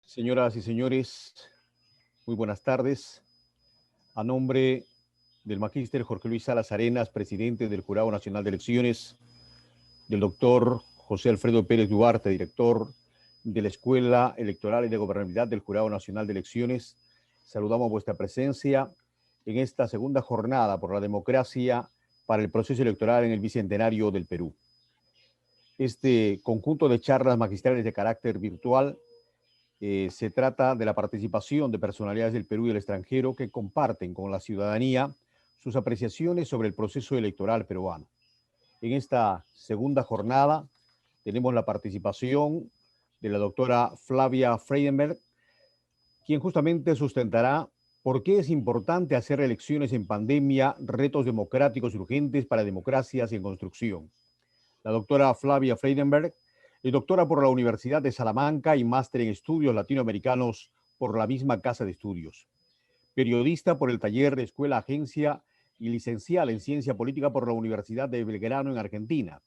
Señoras y señores, muy buenas tardes. A nombre del magíster Jorge Luis Salas Arenas, presidente del Jurado Nacional de Elecciones, del doctor José Alfredo Pérez Duarte, director de la Escuela Electoral y de Gobernabilidad del Jurado Nacional de Elecciones, saludamos vuestra presencia en esta segunda jornada por la democracia para el proceso electoral en el Bicentenario del Perú. Este conjunto de charlas magistrales de carácter virtual se trata de la participación de personalidades del Perú y del extranjero que comparten con la ciudadanía sus apreciaciones sobre el proceso electoral peruano. En esta segunda jornada tenemos la participación de la doctora Flavia Freidenberg, quien justamente sustentará por qué es importante hacer elecciones en pandemia, retos democráticos urgentes para democracias en construcción. La doctora Flavia Freidenberg es doctora por la Universidad de Salamanca y máster en estudios latinoamericanos por la misma casa de estudios. Periodista por el taller de Escuela Agencia y licenciada en Ciencia Política por la Universidad de Belgrano en Argentina.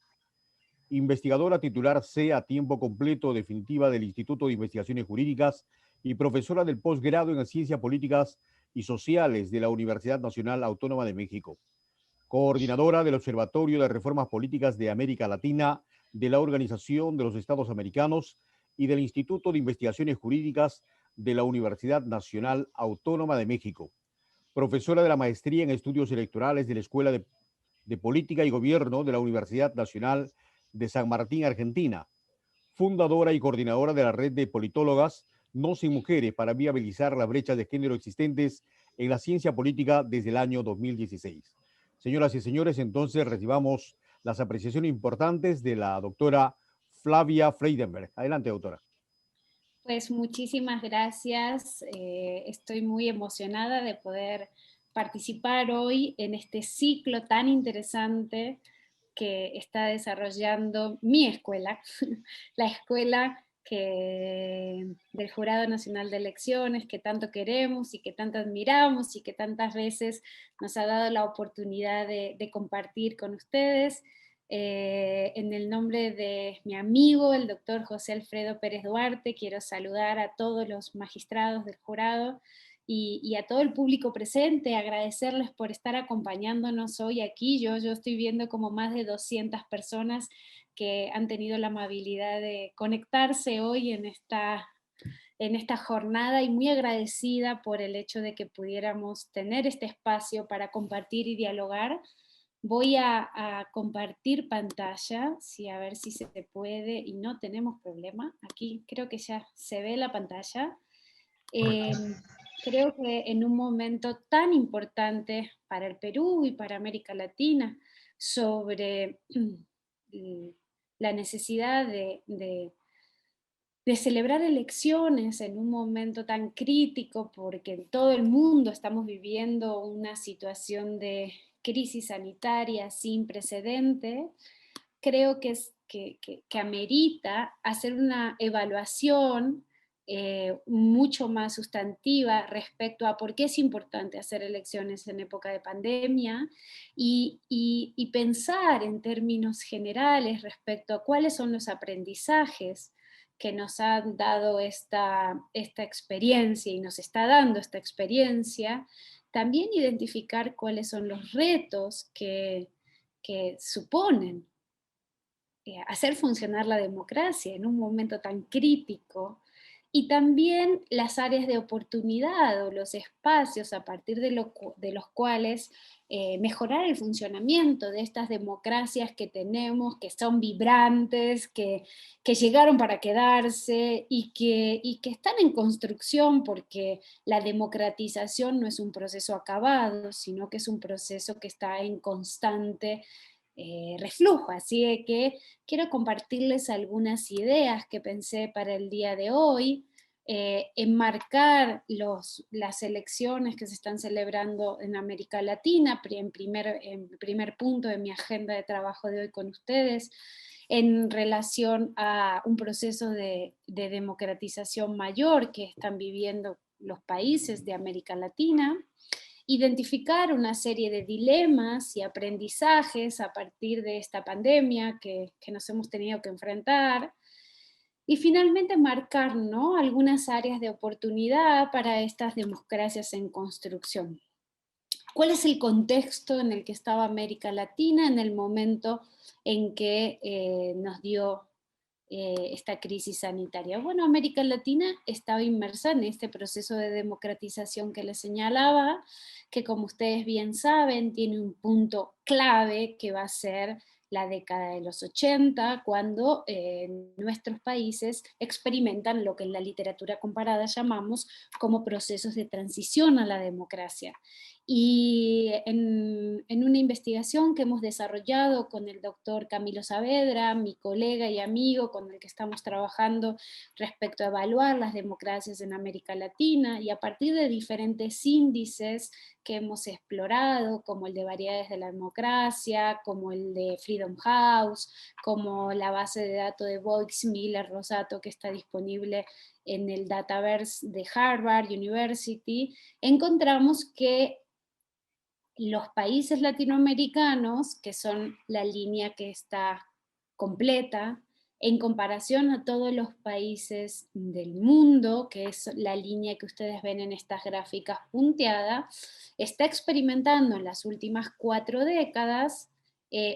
Investigadora titular C a tiempo completo definitiva del Instituto de Investigaciones Jurídicas y profesora del posgrado en Ciencias Políticas y Sociales de la Universidad Nacional Autónoma de México. Coordinadora del Observatorio de Reformas Políticas de América Latina de la Organización de los Estados Americanos y del Instituto de Investigaciones Jurídicas de la Universidad Nacional Autónoma de México. Profesora de la Maestría en Estudios Electorales de la Escuela de Política y Gobierno de la Universidad Nacional de San Martín, Argentina. Fundadora y coordinadora de la red de politólogas No Sin Mujeres para viabilizar las brechas de género existentes en la ciencia política desde el año 2016. Señoras y señores, entonces recibamos las apreciaciones importantes de la doctora Flavia Freidenberg. Adelante, doctora. Pues muchísimas gracias. Estoy muy emocionada de poder participar hoy en este ciclo tan interesante que está desarrollando mi escuela, la escuela del Jurado Nacional de Elecciones que tanto queremos y que tanto admiramos y que tantas veces nos ha dado la oportunidad de compartir con ustedes. En el nombre de mi amigo, el doctor José Alfredo Pérez Duarte, quiero saludar a todos los magistrados del jurado y a todo el público presente, agradecerles por estar acompañándonos hoy aquí. Yo estoy viendo como más de 200 personas que han tenido la amabilidad de conectarse hoy en esta jornada y muy agradecida por el hecho de que pudiéramos tener este espacio para compartir y dialogar. Voy a compartir pantalla, sí, a ver si se puede y no tenemos problema. Aquí creo que ya se ve la pantalla. Creo que en un momento tan importante para el Perú y para América Latina sobre la necesidad de celebrar elecciones en un momento tan crítico, porque en todo el mundo estamos viviendo una situación de crisis sanitaria sin precedente, creo que amerita hacer una evaluación mucho más sustantiva respecto a por qué es importante hacer elecciones en época de pandemia y pensar en términos generales respecto a cuáles son los aprendizajes que nos han dado esta experiencia y nos está dando esta experiencia, también identificar cuáles son los retos que suponen hacer funcionar la democracia en un momento tan crítico y también las áreas de oportunidad o los espacios a partir de los cuales mejorar el funcionamiento de estas democracias que tenemos, que son vibrantes, que llegaron para quedarse y que están en construcción, porque la democratización no es un proceso acabado, sino que es un proceso que está en constante reflujo. Así que quiero compartirles algunas ideas que pensé para el día de hoy, enmarcar las elecciones que se están celebrando en América Latina, en primer punto de mi agenda de trabajo de hoy con ustedes, en relación a un proceso de democratización mayor que están viviendo los países de América Latina, identificar una serie de dilemas y aprendizajes a partir de esta pandemia que nos hemos tenido que enfrentar, Y finalmente marcar, ¿no?, algunas áreas de oportunidad para estas democracias en construcción. ¿Cuál es el contexto en el que estaba América Latina en el momento en que nos dio esta crisis sanitaria? Bueno, América Latina estaba inmersa en este proceso de democratización que les señalaba, que como ustedes bien saben, tiene un punto clave que va a ser la década de los 80, cuando nuestros países experimentan lo que en la literatura comparada llamamos como procesos de transición a la democracia. Y en una investigación que hemos desarrollado con el doctor Camilo Saavedra, mi colega y amigo con el que estamos trabajando respecto a evaluar las democracias en América Latina, y a partir de diferentes índices que hemos explorado, como el de variedades de la democracia, como el de Freedom House, como la base de datos de Boix, Miller, Rosato, que está disponible en el Dataverse de Harvard University, encontramos que los países latinoamericanos, que son la línea que está completa, en comparación a todos los países del mundo, que es la línea que ustedes ven en estas gráficas punteadas, está experimentando en las últimas 4 décadas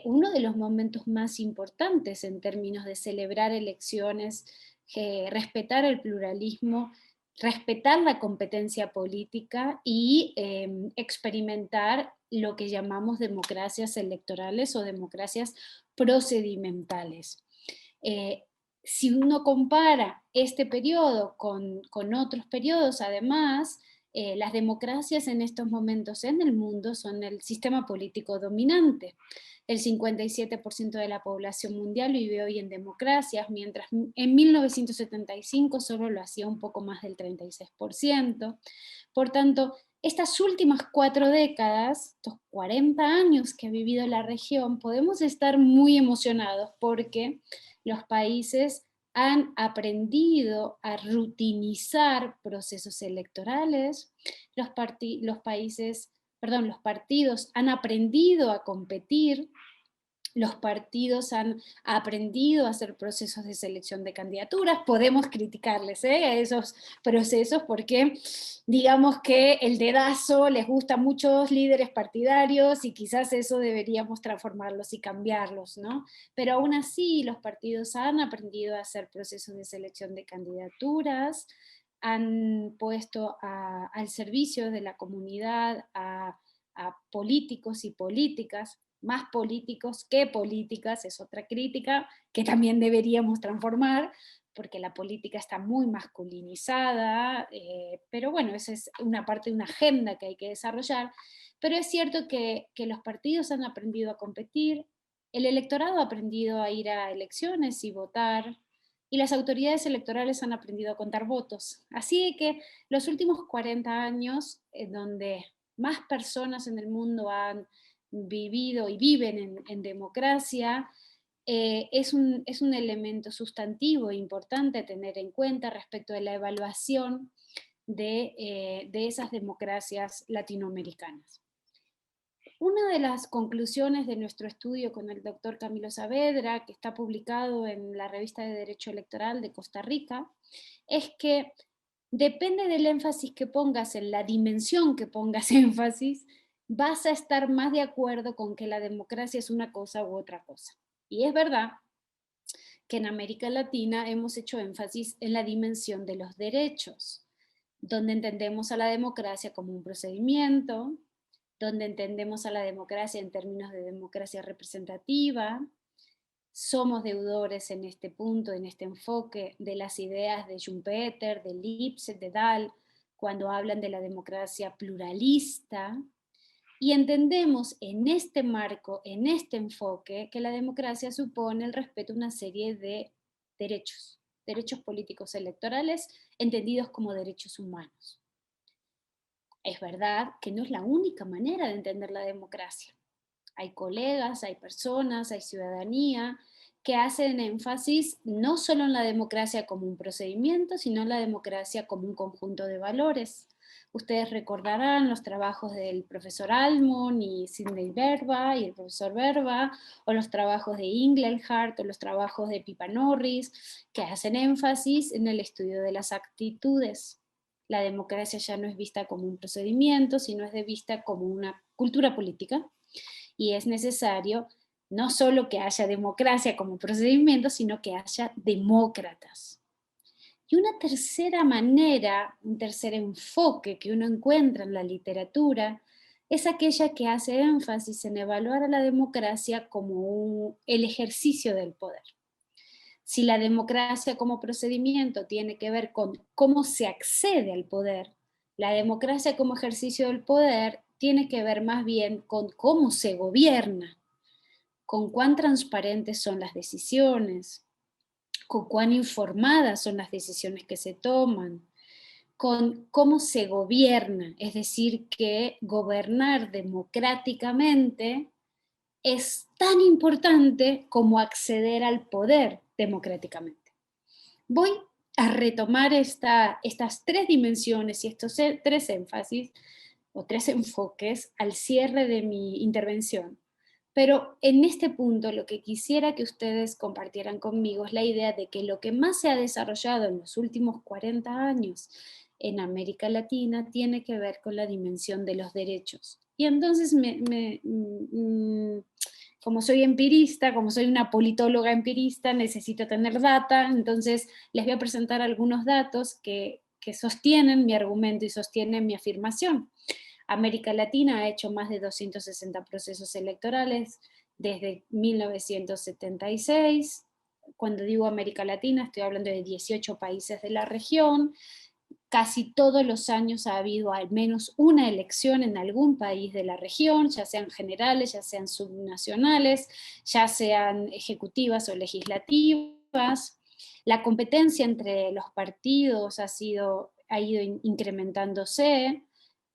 uno de los momentos más importantes en términos de celebrar elecciones, respetar el pluralismo, respetar la competencia política y experimentar lo que llamamos democracias electorales o democracias procedimentales. Eh, si uno compara este periodo con otros periodos, además, las democracias en estos momentos en el mundo son el sistema político dominante. El 57% de la población mundial vive hoy en democracias, mientras en 1975 solo lo hacía un poco más del 36%. Por tanto, estas últimas 4 décadas, estos 40 años que ha vivido la región, podemos estar muy emocionados porque los países han aprendido a rutinizar procesos electorales, los partidos han aprendido a competir, los partidos han aprendido a hacer procesos de selección de candidaturas. Podemos criticarles a esos procesos porque digamos que el dedazo les gusta a muchos líderes partidarios y quizás eso deberíamos transformarlos y cambiarlos, ¿no? Pero aún así los partidos han aprendido a hacer procesos de selección de candidaturas, han puesto al servicio de la comunidad a políticos y políticas, más políticos que políticas, es otra crítica que también deberíamos transformar, porque la política está muy masculinizada, pero bueno, esa es una parte de una agenda que hay que desarrollar, pero es cierto que los partidos han aprendido a competir, el electorado ha aprendido a ir a elecciones y votar, y las autoridades electorales han aprendido a contar votos. Así que los últimos 40 años, donde más personas en el mundo han vivido y viven en democracia, es un elemento sustantivo e importante a tener en cuenta respecto de la evaluación de esas democracias latinoamericanas. Una de las conclusiones de nuestro estudio con el doctor Camilo Saavedra, que está publicado en la revista de Derecho Electoral de Costa Rica, es que depende del énfasis que pongas, en la dimensión que pongas énfasis, vas a estar más de acuerdo con que la democracia es una cosa u otra cosa. Y es verdad que en América Latina hemos hecho énfasis en la dimensión de los derechos, donde entendemos a la democracia como un procedimiento, donde entendemos a la democracia en términos de democracia representativa. Somos deudores en este punto, en este enfoque, de las ideas de Schumpeter, de Lipset, de Dahl, cuando hablan de la democracia pluralista, y entendemos en este marco, en este enfoque, que la democracia supone el respeto a una serie de derechos, derechos políticos electorales, entendidos como derechos humanos. Es verdad que no es la única manera de entender la democracia. Hay colegas, hay personas, hay ciudadanía que hacen énfasis no solo en la democracia como un procedimiento, sino en la democracia como un conjunto de valores. Ustedes recordarán los trabajos del profesor Almond y Sidney Verba y el profesor Verba, o los trabajos de Inglehart o los trabajos de Pippa Norris, que hacen énfasis en el estudio de las actitudes. La democracia ya no es vista como un procedimiento, sino es vista como una cultura política, y es necesario no solo que haya democracia como procedimiento, sino que haya demócratas. Y una tercera manera, un tercer enfoque que uno encuentra en la literatura, es aquella que hace énfasis en evaluar a la democracia como el ejercicio del poder. Si la democracia como procedimiento tiene que ver con cómo se accede al poder, la democracia como ejercicio del poder tiene que ver más bien con cómo se gobierna, con cuán transparentes son las decisiones, con cuán informadas son las decisiones que se toman, con cómo se gobierna, es decir, que gobernar democráticamente es tan importante como acceder al poder democráticamente. Voy a retomar estas tres dimensiones y estos tres énfasis o tres enfoques al cierre de mi intervención. Pero en este punto lo que quisiera que ustedes compartieran conmigo es la idea de que lo que más se ha desarrollado en los últimos 40 años en América Latina tiene que ver con la dimensión de los derechos. Y entonces como soy empirista, como soy una politóloga empirista, necesito tener data, entonces les voy a presentar algunos datos que sostienen mi argumento y sostienen mi afirmación. América Latina ha hecho más de 260 procesos electorales desde 1976. Cuando digo América Latina, estoy hablando de 18 países de la región. Casi todos los años ha habido al menos una elección en algún país de la región, ya sean generales, ya sean subnacionales, ya sean ejecutivas o legislativas. La competencia entre los partidos ha ido incrementándose,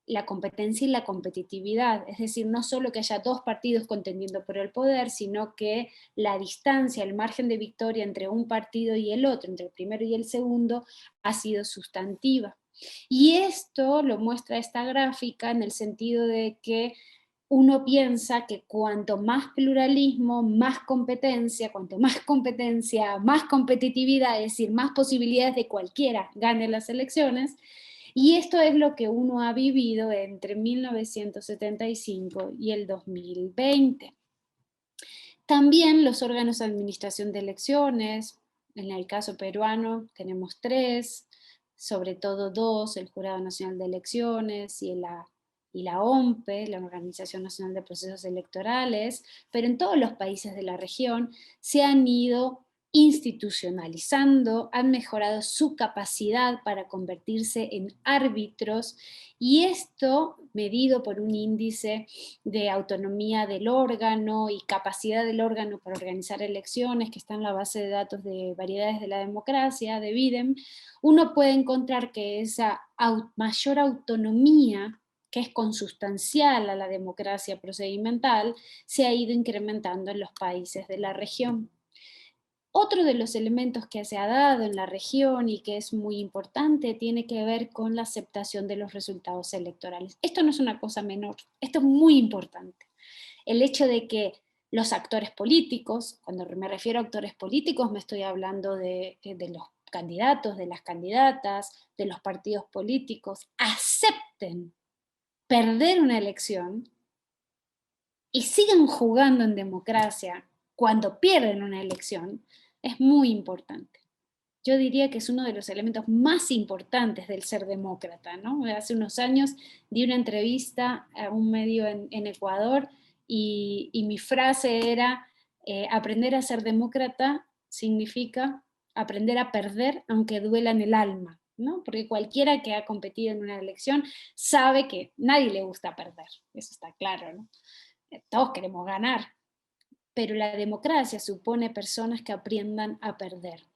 la competencia y la competitividad, es decir, no solo que haya dos partidos contendiendo por el poder, sino que la distancia, el margen de victoria entre un partido y el otro, entre el primero y el segundo, ha sido sustantiva. Y esto lo muestra esta gráfica en el sentido de que uno piensa que cuanto más pluralismo, más competencia, cuanto más competencia, más competitividad, es decir, más posibilidades de cualquiera gane las elecciones. Y esto es lo que uno ha vivido entre 1975 y el 2020. También los órganos de administración de elecciones, en el caso peruano tenemos 3, sobre todo 2, el Jurado Nacional de Elecciones y la OMPE, la Organización Nacional de Procesos Electorales, pero en todos los países de la región se han ido institucionalizando, han mejorado su capacidad para convertirse en árbitros, y esto medido por un índice de autonomía del órgano y capacidad del órgano para organizar elecciones, que está en la base de datos de variedades de la democracia, de BIDEM, uno puede encontrar que esa mayor autonomía, que es consustancial a la democracia procedimental, se ha ido incrementando en los países de la región. Otro de los elementos que se ha dado en la región y que es muy importante tiene que ver con la aceptación de los resultados electorales. Esto no es una cosa menor, esto es muy importante. El hecho de que los actores políticos, cuando me refiero a actores políticos me estoy hablando de los candidatos, de las candidatas, de los partidos políticos, acepten perder una elección y sigan jugando en democracia cuando pierden una elección, es muy importante. Yo diría que es uno de los elementos más importantes del ser demócrata, ¿no? Hace unos años di una entrevista a un medio en Ecuador y mi frase era, aprender a ser demócrata significa aprender a perder aunque duela en el alma, ¿no? Porque cualquiera que ha competido en una elección sabe que nadie le gusta perder, eso está claro, ¿no? Todos queremos ganar, pero la democracia supone personas que aprendan a perder.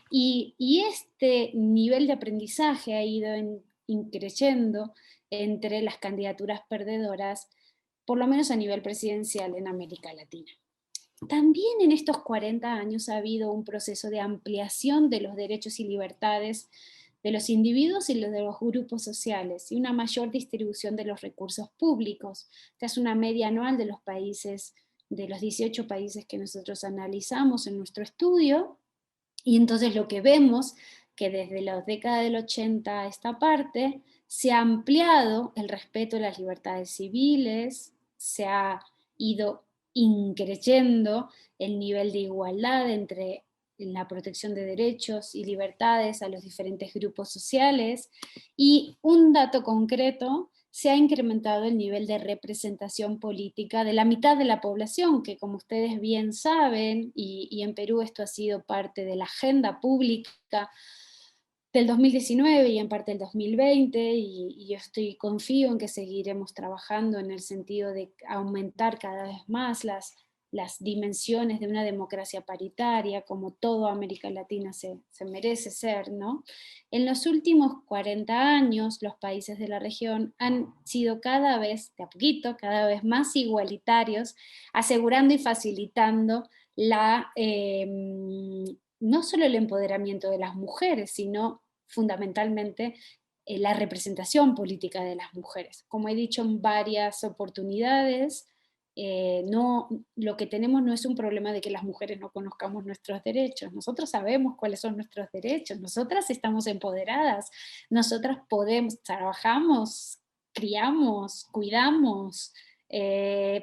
Y este nivel de aprendizaje ha ido creciendo entre las candidaturas perdedoras, por lo menos a nivel presidencial en América Latina. también en estos 40 años ha habido un proceso de ampliación de los derechos y libertades de los individuos y los de los grupos sociales, y una mayor distribución de los recursos públicos. Esta es una media anual de los países, de los 18 países que nosotros analizamos en nuestro estudio, y entonces lo que vemos que desde la década del 80 a esta parte se ha ampliado el respeto a las libertades civiles, se ha ido increyendo el nivel de igualdad entre la protección de derechos y libertades a los diferentes grupos sociales, y un dato concreto: se ha incrementado el nivel de representación política de la mitad de la población, que como ustedes bien saben, y en Perú esto ha sido parte de la agenda pública del 2019 y en parte del 2020, y yo confío en que seguiremos trabajando en el sentido de aumentar cada vez más las dimensiones de una democracia paritaria, como toda América Latina se merece ser, ¿no? En los últimos 40 años, los países de la región han sido cada vez, de a poquito, cada vez más igualitarios, asegurando y facilitando no solo el empoderamiento de las mujeres, sino fundamentalmente la representación política de las mujeres. Como he dicho en varias oportunidades, no, lo que tenemos no es un problema de que las mujeres no conozcamos nuestros derechos. Nosotros sabemos cuáles son nuestros derechos, nosotras estamos empoderadas, nosotras podemos, trabajamos, criamos, cuidamos,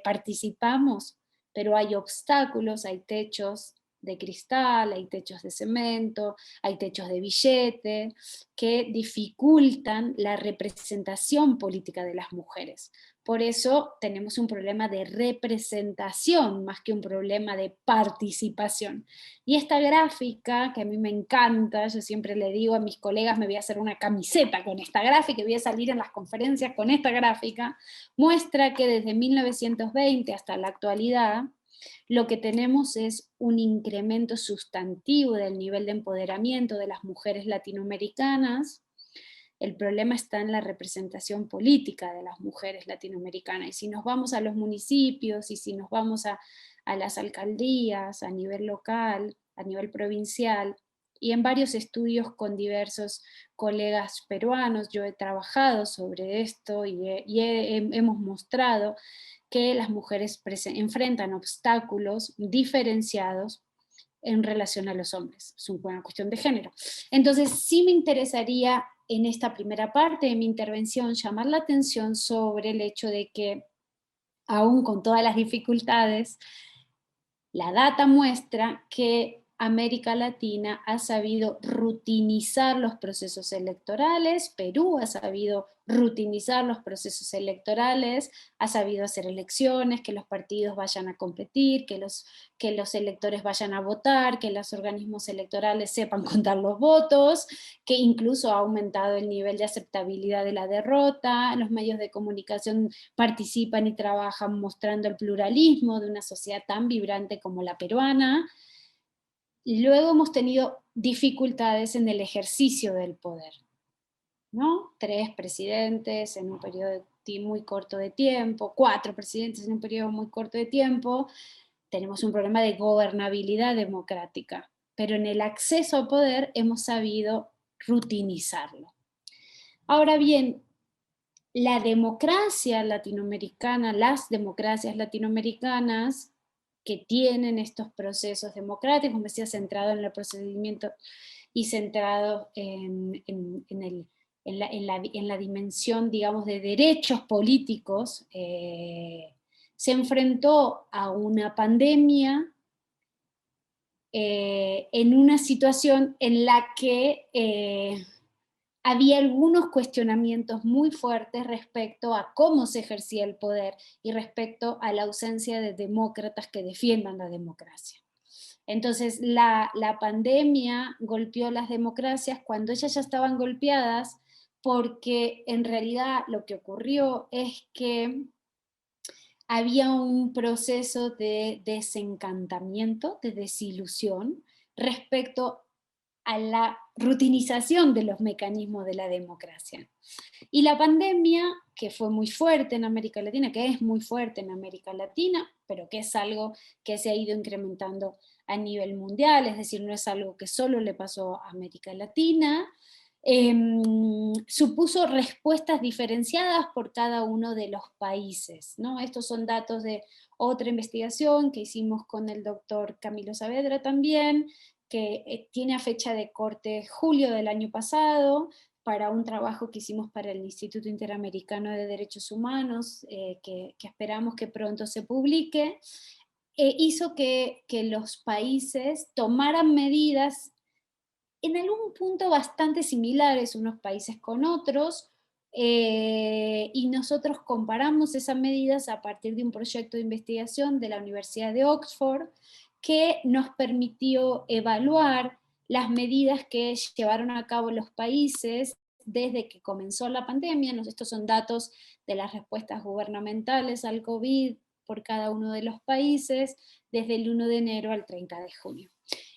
participamos, pero hay obstáculos, hay techos de cristal, hay techos de cemento, hay techos de billete que dificultan la representación política de las mujeres. Por eso tenemos un problema de representación más que un problema de participación. Y esta gráfica, que a mí me encanta, yo siempre le digo a mis colegas, me voy a hacer una camiseta con esta gráfica y voy a salir en las conferencias con esta gráfica, muestra que desde 1920 hasta la actualidad, lo que tenemos es un incremento sustantivo del nivel de empoderamiento de las mujeres latinoamericanas. El problema está en la representación política de las mujeres latinoamericanas. Y si nos vamos a los municipios y si nos vamos a las alcaldías, a nivel local, a nivel provincial, y en varios estudios con diversos colegas peruanos, yo he trabajado sobre esto hemos mostrado que las mujeres enfrentan obstáculos diferenciados en relación a los hombres. Es una cuestión de género. Entonces, sí me interesaría en esta primera parte de mi intervención llamar la atención sobre el hecho de que, aún con todas las dificultades, la data muestra que América Latina ha sabido rutinizar los procesos electorales, Perú ha sabido rutinizar los procesos electorales, ha sabido hacer elecciones, que los partidos vayan a competir, que los electores vayan a votar, que los organismos electorales sepan contar los votos, que incluso ha aumentado el nivel de aceptabilidad de la derrota, los medios de comunicación participan y trabajan mostrando el pluralismo de una sociedad tan vibrante como la peruana. Y luego hemos tenido dificultades en el ejercicio del poder, ¿no? 3 presidentes en un periodo muy corto de tiempo, 4 presidentes en un periodo muy corto de tiempo. Tenemos un problema de gobernabilidad democrática, pero en el acceso al poder hemos sabido rutinizarlo. Ahora bien, la democracia latinoamericana, las democracias latinoamericanas que tienen estos procesos democráticos, como decía, centrado en el procedimiento y centrado en la dimensión, digamos, de derechos políticos, se enfrentó a una pandemia en una situación en la que había algunos cuestionamientos muy fuertes respecto a cómo se ejercía el poder y respecto a la ausencia de demócratas que defiendan la democracia. Entonces, la pandemia golpeó las democracias cuando ellas ya estaban golpeadas, porque en realidad lo que ocurrió es que había un proceso de desencantamiento, de desilusión respecto a la rutinización de los mecanismos de la democracia. Y la pandemia, que fue muy fuerte en América Latina, que es muy fuerte en América Latina, pero que es algo que se ha ido incrementando a nivel mundial, es decir, no es algo que solo le pasó a América Latina, supuso respuestas diferenciadas por cada uno de los países, ¿no? Estos son datos de otra investigación que hicimos con el doctor Camilo Saavedra también, que tiene a fecha de corte julio del año pasado, para un trabajo que hicimos para el Instituto Interamericano de Derechos Humanos, que esperamos que pronto se publique, hizo que los países tomaran medidas en algún punto bastante similares unos países con otros, y nosotros comparamos esas medidas a partir de un proyecto de investigación de la Universidad de Oxford que nos permitió evaluar las medidas que llevaron a cabo los países desde que comenzó la pandemia. Estos son datos de las respuestas gubernamentales al COVID por cada uno de los países desde el 1 de enero al 30 de junio.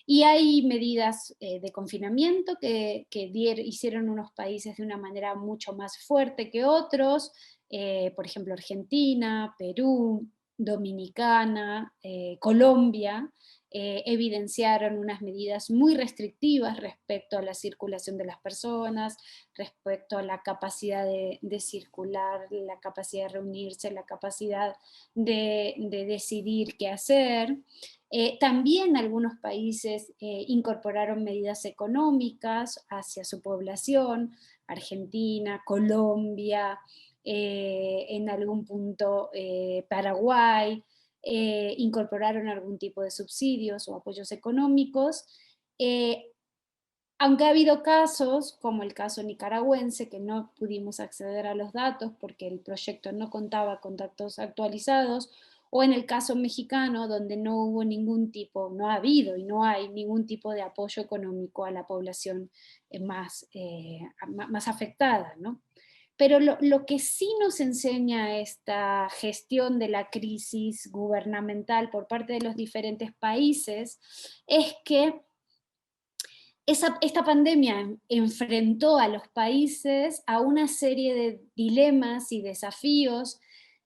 Y hay medidas de confinamiento que hicieron unos países de una manera mucho más fuerte que otros, por ejemplo Argentina, Perú, Dominicana, Colombia, evidenciaron unas medidas muy restrictivas respecto a la circulación de las personas, respecto a la capacidad de circular, la capacidad de reunirse, la capacidad de decidir qué hacer. También algunos países incorporaron medidas económicas hacia su población, Argentina, Colombia, en algún punto Paraguay, incorporaron algún tipo de subsidios o apoyos económicos, aunque ha habido casos, como el caso nicaragüense, que no pudimos acceder a los datos porque el proyecto no contaba con datos actualizados, o en el caso mexicano, donde no hubo ningún tipo, no ha habido y no hay ningún tipo de apoyo económico a la población más afectada, ¿no? Pero lo que sí nos enseña esta gestión de la crisis gubernamental por parte de los diferentes países es que esta pandemia enfrentó a los países a una serie de dilemas y desafíos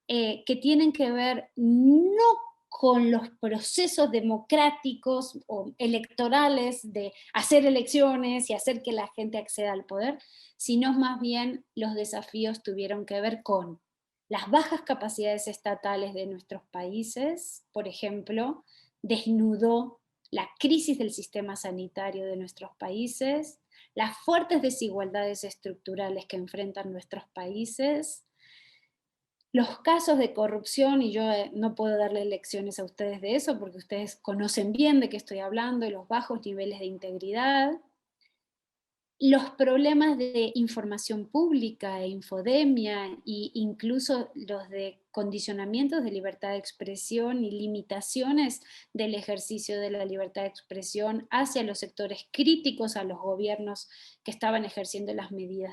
que tienen que ver no con los procesos democráticos o electorales de hacer elecciones y hacer que la gente acceda al poder, sino más bien los desafíos tuvieron que ver con las bajas capacidades estatales de nuestros países, por ejemplo, desnudó la crisis del sistema sanitario de nuestros países, las fuertes desigualdades estructurales que enfrentan nuestros países, los casos de corrupción, y yo no puedo darle lecciones a ustedes de eso porque ustedes conocen bien de qué estoy hablando, y los bajos niveles de integridad, los problemas de información pública e infodemia, e incluso los de condicionamientos de libertad de expresión y limitaciones del ejercicio de la libertad de expresión hacia los sectores críticos a los gobiernos que estaban ejerciendo las medidas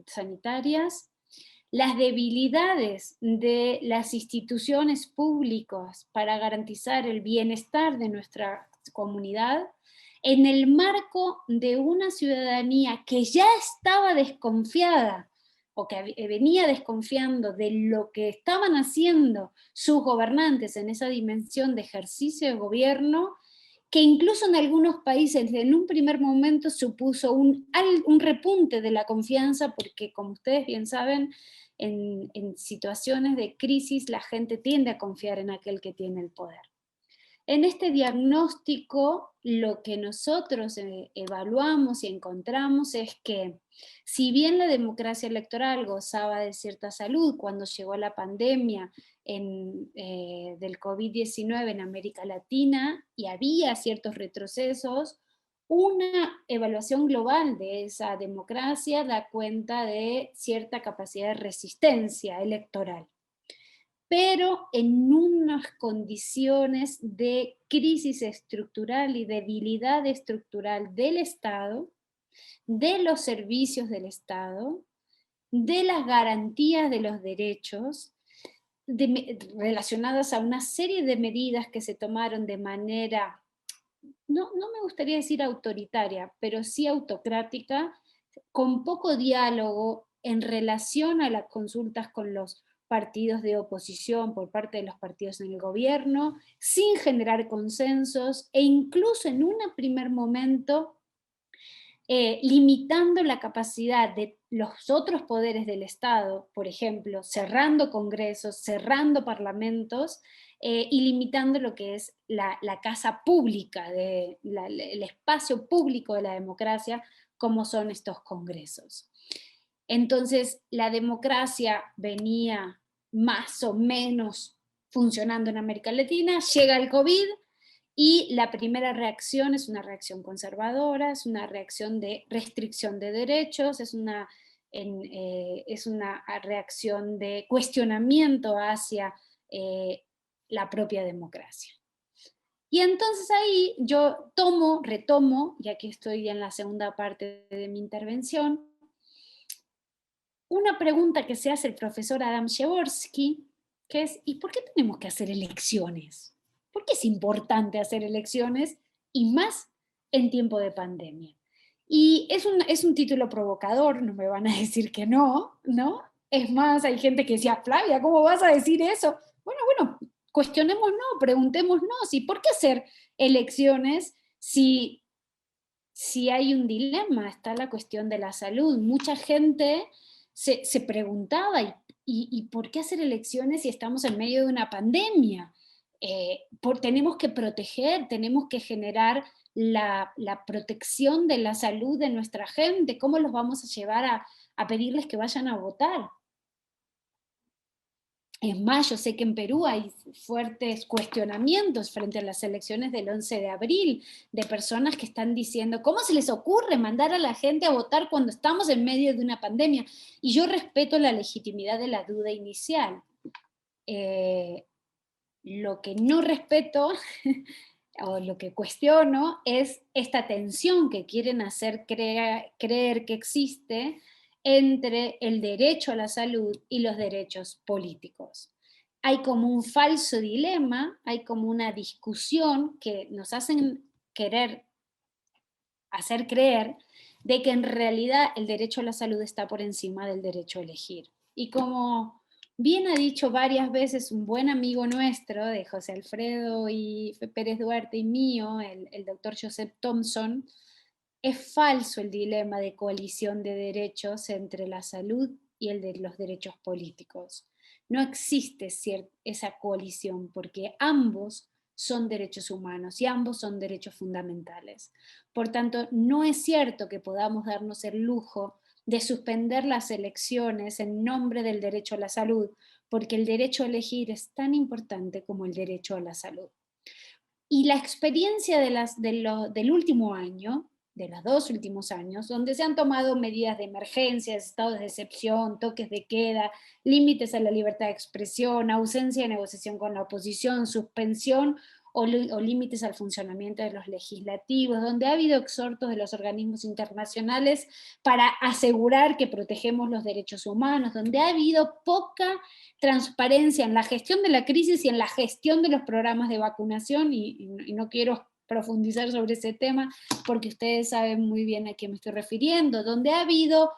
sanitarias, las debilidades de las instituciones públicas para garantizar el bienestar de nuestra comunidad, en el marco de una ciudadanía que ya estaba desconfiada o que venía desconfiando de lo que estaban haciendo sus gobernantes en esa dimensión de ejercicio de gobierno, que incluso en algunos países en un primer momento supuso un repunte de la confianza, porque como ustedes bien saben, en situaciones de crisis la gente tiende a confiar en aquel que tiene el poder. En este diagnóstico, lo que nosotros evaluamos y encontramos es que, si bien la democracia electoral gozaba de cierta salud cuando llegó la pandemia del COVID-19 en América Latina, y había ciertos retrocesos, una evaluación global de esa democracia da cuenta de cierta capacidad de resistencia electoral, pero en unas condiciones de crisis estructural y debilidad estructural del Estado, de los servicios del Estado, de las garantías de los derechos, relacionadas a una serie de medidas que se tomaron de manera no me gustaría decir autoritaria, pero sí autocrática, con poco diálogo en relación a las consultas con los partidos de oposición por parte de los partidos en el gobierno, sin generar consensos e incluso en un primer momento limitando la capacidad de los otros poderes del Estado, por ejemplo, cerrando congresos, cerrando parlamentos y limitando lo que es la casa pública, el espacio público de la democracia, como son estos congresos. Entonces, la democracia venía más o menos funcionando en América Latina, llega el COVID y la primera reacción es una reacción conservadora, es una reacción de restricción de derechos, es una reacción de cuestionamiento hacia la propia democracia. Y entonces ahí yo retomo, y aquí estoy en la segunda parte de mi intervención, una pregunta que se hace el profesor Adam Przeworski, que es, ¿y por qué tenemos que hacer elecciones? ¿Por qué es importante hacer elecciones y más en tiempo de pandemia? Y es un título provocador, no me van a decir que no, ¿no? Es más, hay gente que decía, Flavia, ¿cómo vas a decir eso? Bueno, cuestionémonos, preguntémonos, ¿y por qué hacer elecciones si hay un dilema? Está la cuestión de la salud. Mucha gente se preguntaba, ¿y por qué hacer elecciones si estamos en medio de una pandemia? Tenemos que proteger, tenemos que generar la protección de la salud de nuestra gente. ¿Cómo los vamos a llevar a pedirles que vayan a votar? Es más, yo sé que en Perú hay fuertes cuestionamientos frente a las elecciones del 11 de abril, de personas que están diciendo, ¿cómo se les ocurre mandar a la gente a votar cuando estamos en medio de una pandemia? Y yo respeto la legitimidad de la duda inicial. Lo que no respeto o lo que cuestiono es esta tensión que quieren hacer creer que existe entre el derecho a la salud y los derechos políticos. Hay como un falso dilema, hay como una discusión que nos hacen querer hacer creer de que en realidad el derecho a la salud está por encima del derecho a elegir. Y como bien ha dicho varias veces un buen amigo nuestro, de José Alfredo y Pérez Duarte y mío, el doctor Joseph Thompson, es falso el dilema de coalición de derechos entre la salud y el de los derechos políticos. No existe esa coalición porque ambos son derechos humanos y ambos son derechos fundamentales. Por tanto, no es cierto que podamos darnos el lujo de suspender las elecciones en nombre del derecho a la salud, porque el derecho a elegir es tan importante como el derecho a la salud. Y la experiencia del último año, de los 2 últimos años, donde se han tomado medidas de emergencia, estados de excepción, toques de queda, límites a la libertad de expresión, ausencia de negociación con la oposición, suspensión o límites al funcionamiento de los legislativos, donde ha habido exhortos de los organismos internacionales para asegurar que protegemos los derechos humanos, donde ha habido poca transparencia en la gestión de la crisis y en la gestión de los programas de vacunación, y no quiero profundizar sobre ese tema porque ustedes saben muy bien a qué me estoy refiriendo, donde ha habido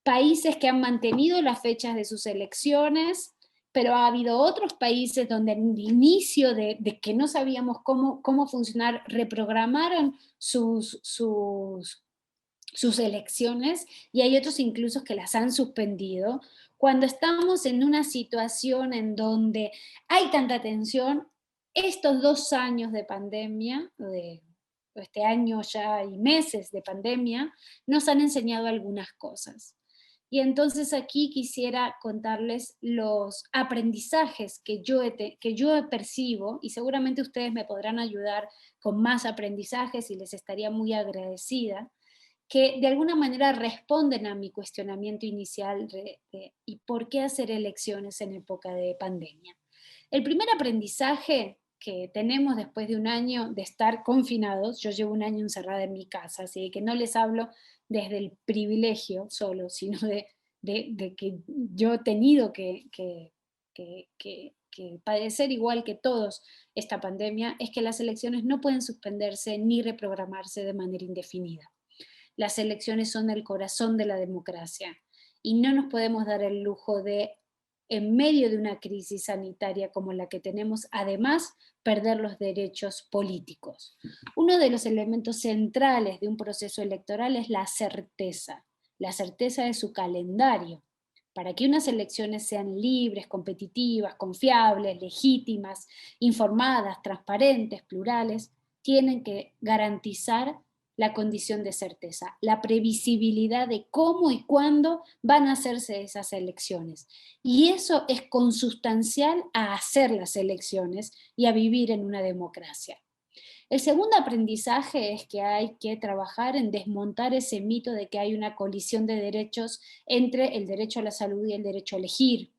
países que han mantenido las fechas de sus elecciones, pero ha habido otros países donde en el inicio de que no sabíamos cómo funcionar, reprogramaron sus elecciones, y hay otros incluso que las han suspendido. Cuando estamos en una situación en donde hay tanta tensión, estos 2 años de pandemia, este año ya y meses de pandemia, nos han enseñado algunas cosas. Y entonces aquí quisiera contarles los aprendizajes que yo percibo, y seguramente ustedes me podrán ayudar con más aprendizajes y les estaría muy agradecida, que de alguna manera responden a mi cuestionamiento inicial ¿y por qué hacer elecciones en época de pandemia? El primer aprendizaje que tenemos después de un año de estar confinados, yo llevo un año encerrada en mi casa, así que no les hablo desde el privilegio solo, sino de que yo he tenido que padecer igual que todos esta pandemia, es que las elecciones no pueden suspenderse ni reprogramarse de manera indefinida. Las elecciones son el corazón de la democracia y no nos podemos dar el lujo de, en medio de una crisis sanitaria como la que tenemos, además, perder los derechos políticos. Uno de los elementos centrales de un proceso electoral es la certeza de su calendario. Para que unas elecciones sean libres, competitivas, confiables, legítimas, informadas, transparentes, plurales, tienen que garantizar la condición de certeza, la previsibilidad de cómo y cuándo van a hacerse esas elecciones. Y eso es consustancial a hacer las elecciones y a vivir en una democracia. El segundo aprendizaje es que hay que trabajar en desmontar ese mito de que hay una colisión de derechos entre el derecho a la salud y el derecho a elegir.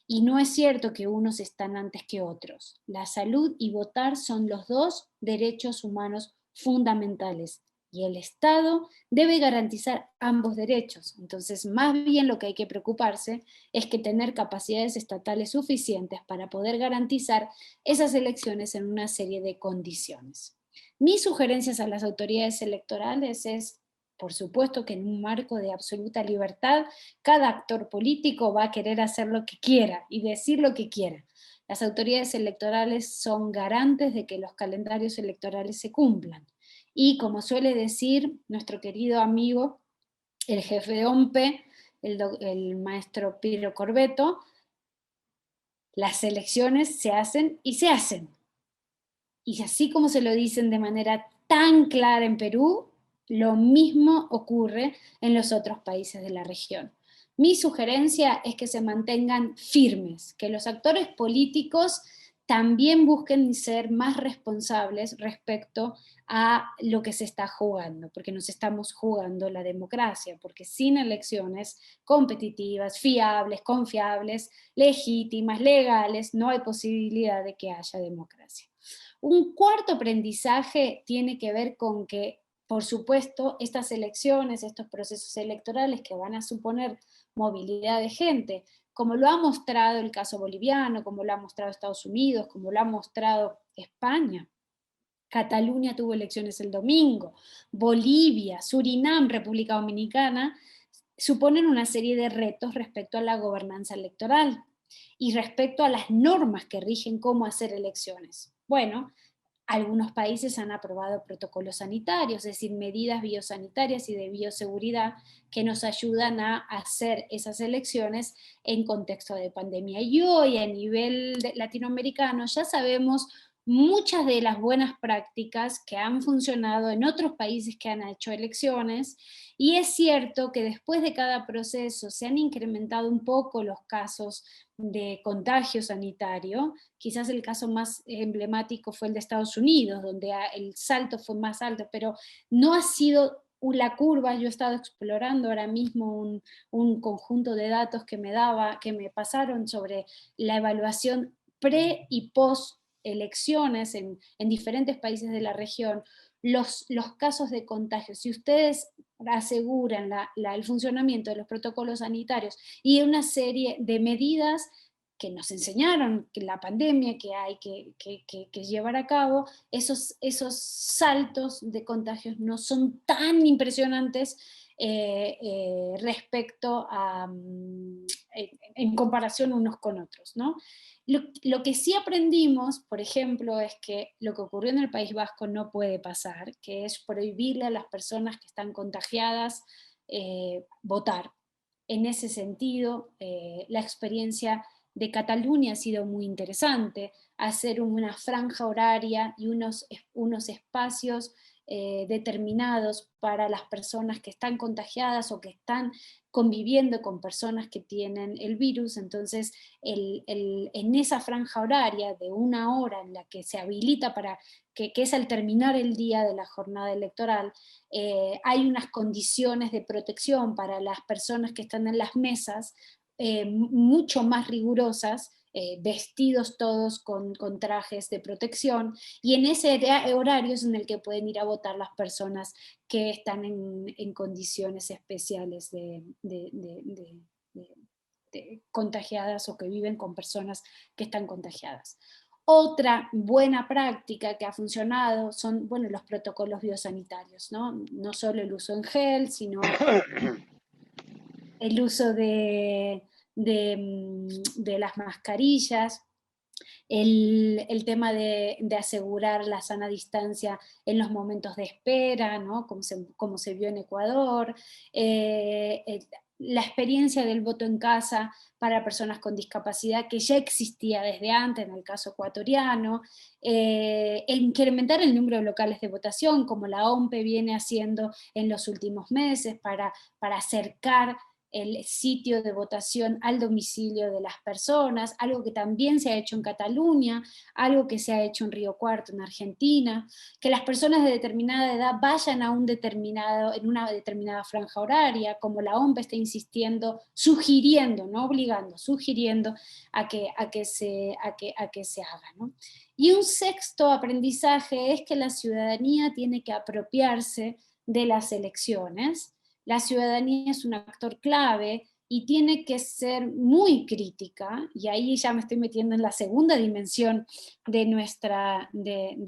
Y no es cierto que unos están antes que otros. La salud y votar son los dos derechos humanos fundamentales y el Estado debe garantizar ambos derechos. Entonces, más bien lo que hay que preocuparse es que tener capacidades estatales suficientes para poder garantizar esas elecciones en una serie de condiciones. Mis sugerencias a las autoridades electorales es, por supuesto, que en un marco de absoluta libertad, cada actor político va a querer hacer lo que quiera y decir lo que quiera. Las autoridades electorales son garantes de que los calendarios electorales se cumplan. Y como suele decir nuestro querido amigo, el jefe de OMPE, el maestro Piero Corbeto, las elecciones se hacen y se hacen. Y así como se lo dicen de manera tan clara en Perú, lo mismo ocurre en los otros países de la región. Mi sugerencia es que se mantengan firmes, que los actores políticos también busquen ser más responsables respecto a lo que se está jugando, porque nos estamos jugando la democracia, porque sin elecciones competitivas, fiables, confiables, legítimas, legales, no hay posibilidad de que haya democracia. Un cuarto aprendizaje tiene que ver con que, por supuesto, estas elecciones, estos procesos electorales que van a suponer movilidad de gente, como lo ha mostrado el caso boliviano, como lo ha mostrado Estados Unidos, como lo ha mostrado España. Cataluña tuvo elecciones el domingo, Bolivia, Surinam, República Dominicana, suponen una serie de retos respecto a la gobernanza electoral y respecto a las normas que rigen cómo hacer elecciones. Bueno, algunos países han aprobado protocolos sanitarios, es decir, medidas biosanitarias y de bioseguridad que nos ayudan a hacer esas elecciones en contexto de pandemia. Y hoy a nivel latinoamericano ya sabemos muchas de las buenas prácticas que han funcionado en otros países que han hecho elecciones, y es cierto que después de cada proceso se han incrementado un poco los casos de contagio sanitario. Quizás el caso más emblemático fue el de Estados Unidos, donde el salto fue más alto, pero no ha sido la curva. Yo he estado explorando ahora mismo un conjunto de datos que me pasaron sobre la evaluación pre y post elecciones en diferentes países de la región, los casos de contagio. Si ustedes aseguran el funcionamiento de los protocolos sanitarios y de una serie de medidas que nos enseñaron que la pandemia que hay que llevar a cabo, esos saltos de contagios no son tan impresionantes respecto a, en comparación unos con otros, ¿no? Lo que sí aprendimos, por ejemplo, es que lo que ocurrió en el País Vasco no puede pasar, que es prohibirle a las personas que están contagiadas votar. En ese sentido, la experiencia de Cataluña ha sido muy interesante, hacer una franja horaria y unos espacios determinados para las personas que están contagiadas o que están conviviendo con personas que tienen el virus. Entonces, en esa franja horaria de 1 hora en la que se habilita para que es al terminar el día de la jornada electoral, hay unas condiciones de protección para las personas que están en las mesas mucho más rigurosas, vestidos todos con trajes de protección, y en ese horario es en el que pueden ir a votar las personas que están en condiciones especiales de contagiadas o que viven con personas que están contagiadas. Otra buena práctica que ha funcionado son, bueno, los protocolos biosanitarios, ¿no? No solo el uso en gel, sino el uso de las mascarillas, el tema de asegurar la sana distancia en los momentos de espera, ¿no? Como se vio en Ecuador, la experiencia del voto en casa para personas con discapacidad, que ya existía desde antes en el caso ecuatoriano, incrementar el número de locales de votación, como la OMPE viene haciendo en los últimos meses, para acercar el sitio de votación al domicilio de las personas, algo que también se ha hecho en Cataluña, algo que se ha hecho en Río Cuarto, en Argentina, que las personas de determinada edad vayan a en una determinada franja horaria, como la OMP está insistiendo, sugiriendo, no obligando, sugiriendo a que se haga, ¿no? Y un sexto aprendizaje es que la ciudadanía tiene que apropiarse de las elecciones. La ciudadanía es un actor clave y tiene que ser muy crítica, y ahí ya me estoy metiendo en la segunda dimensión de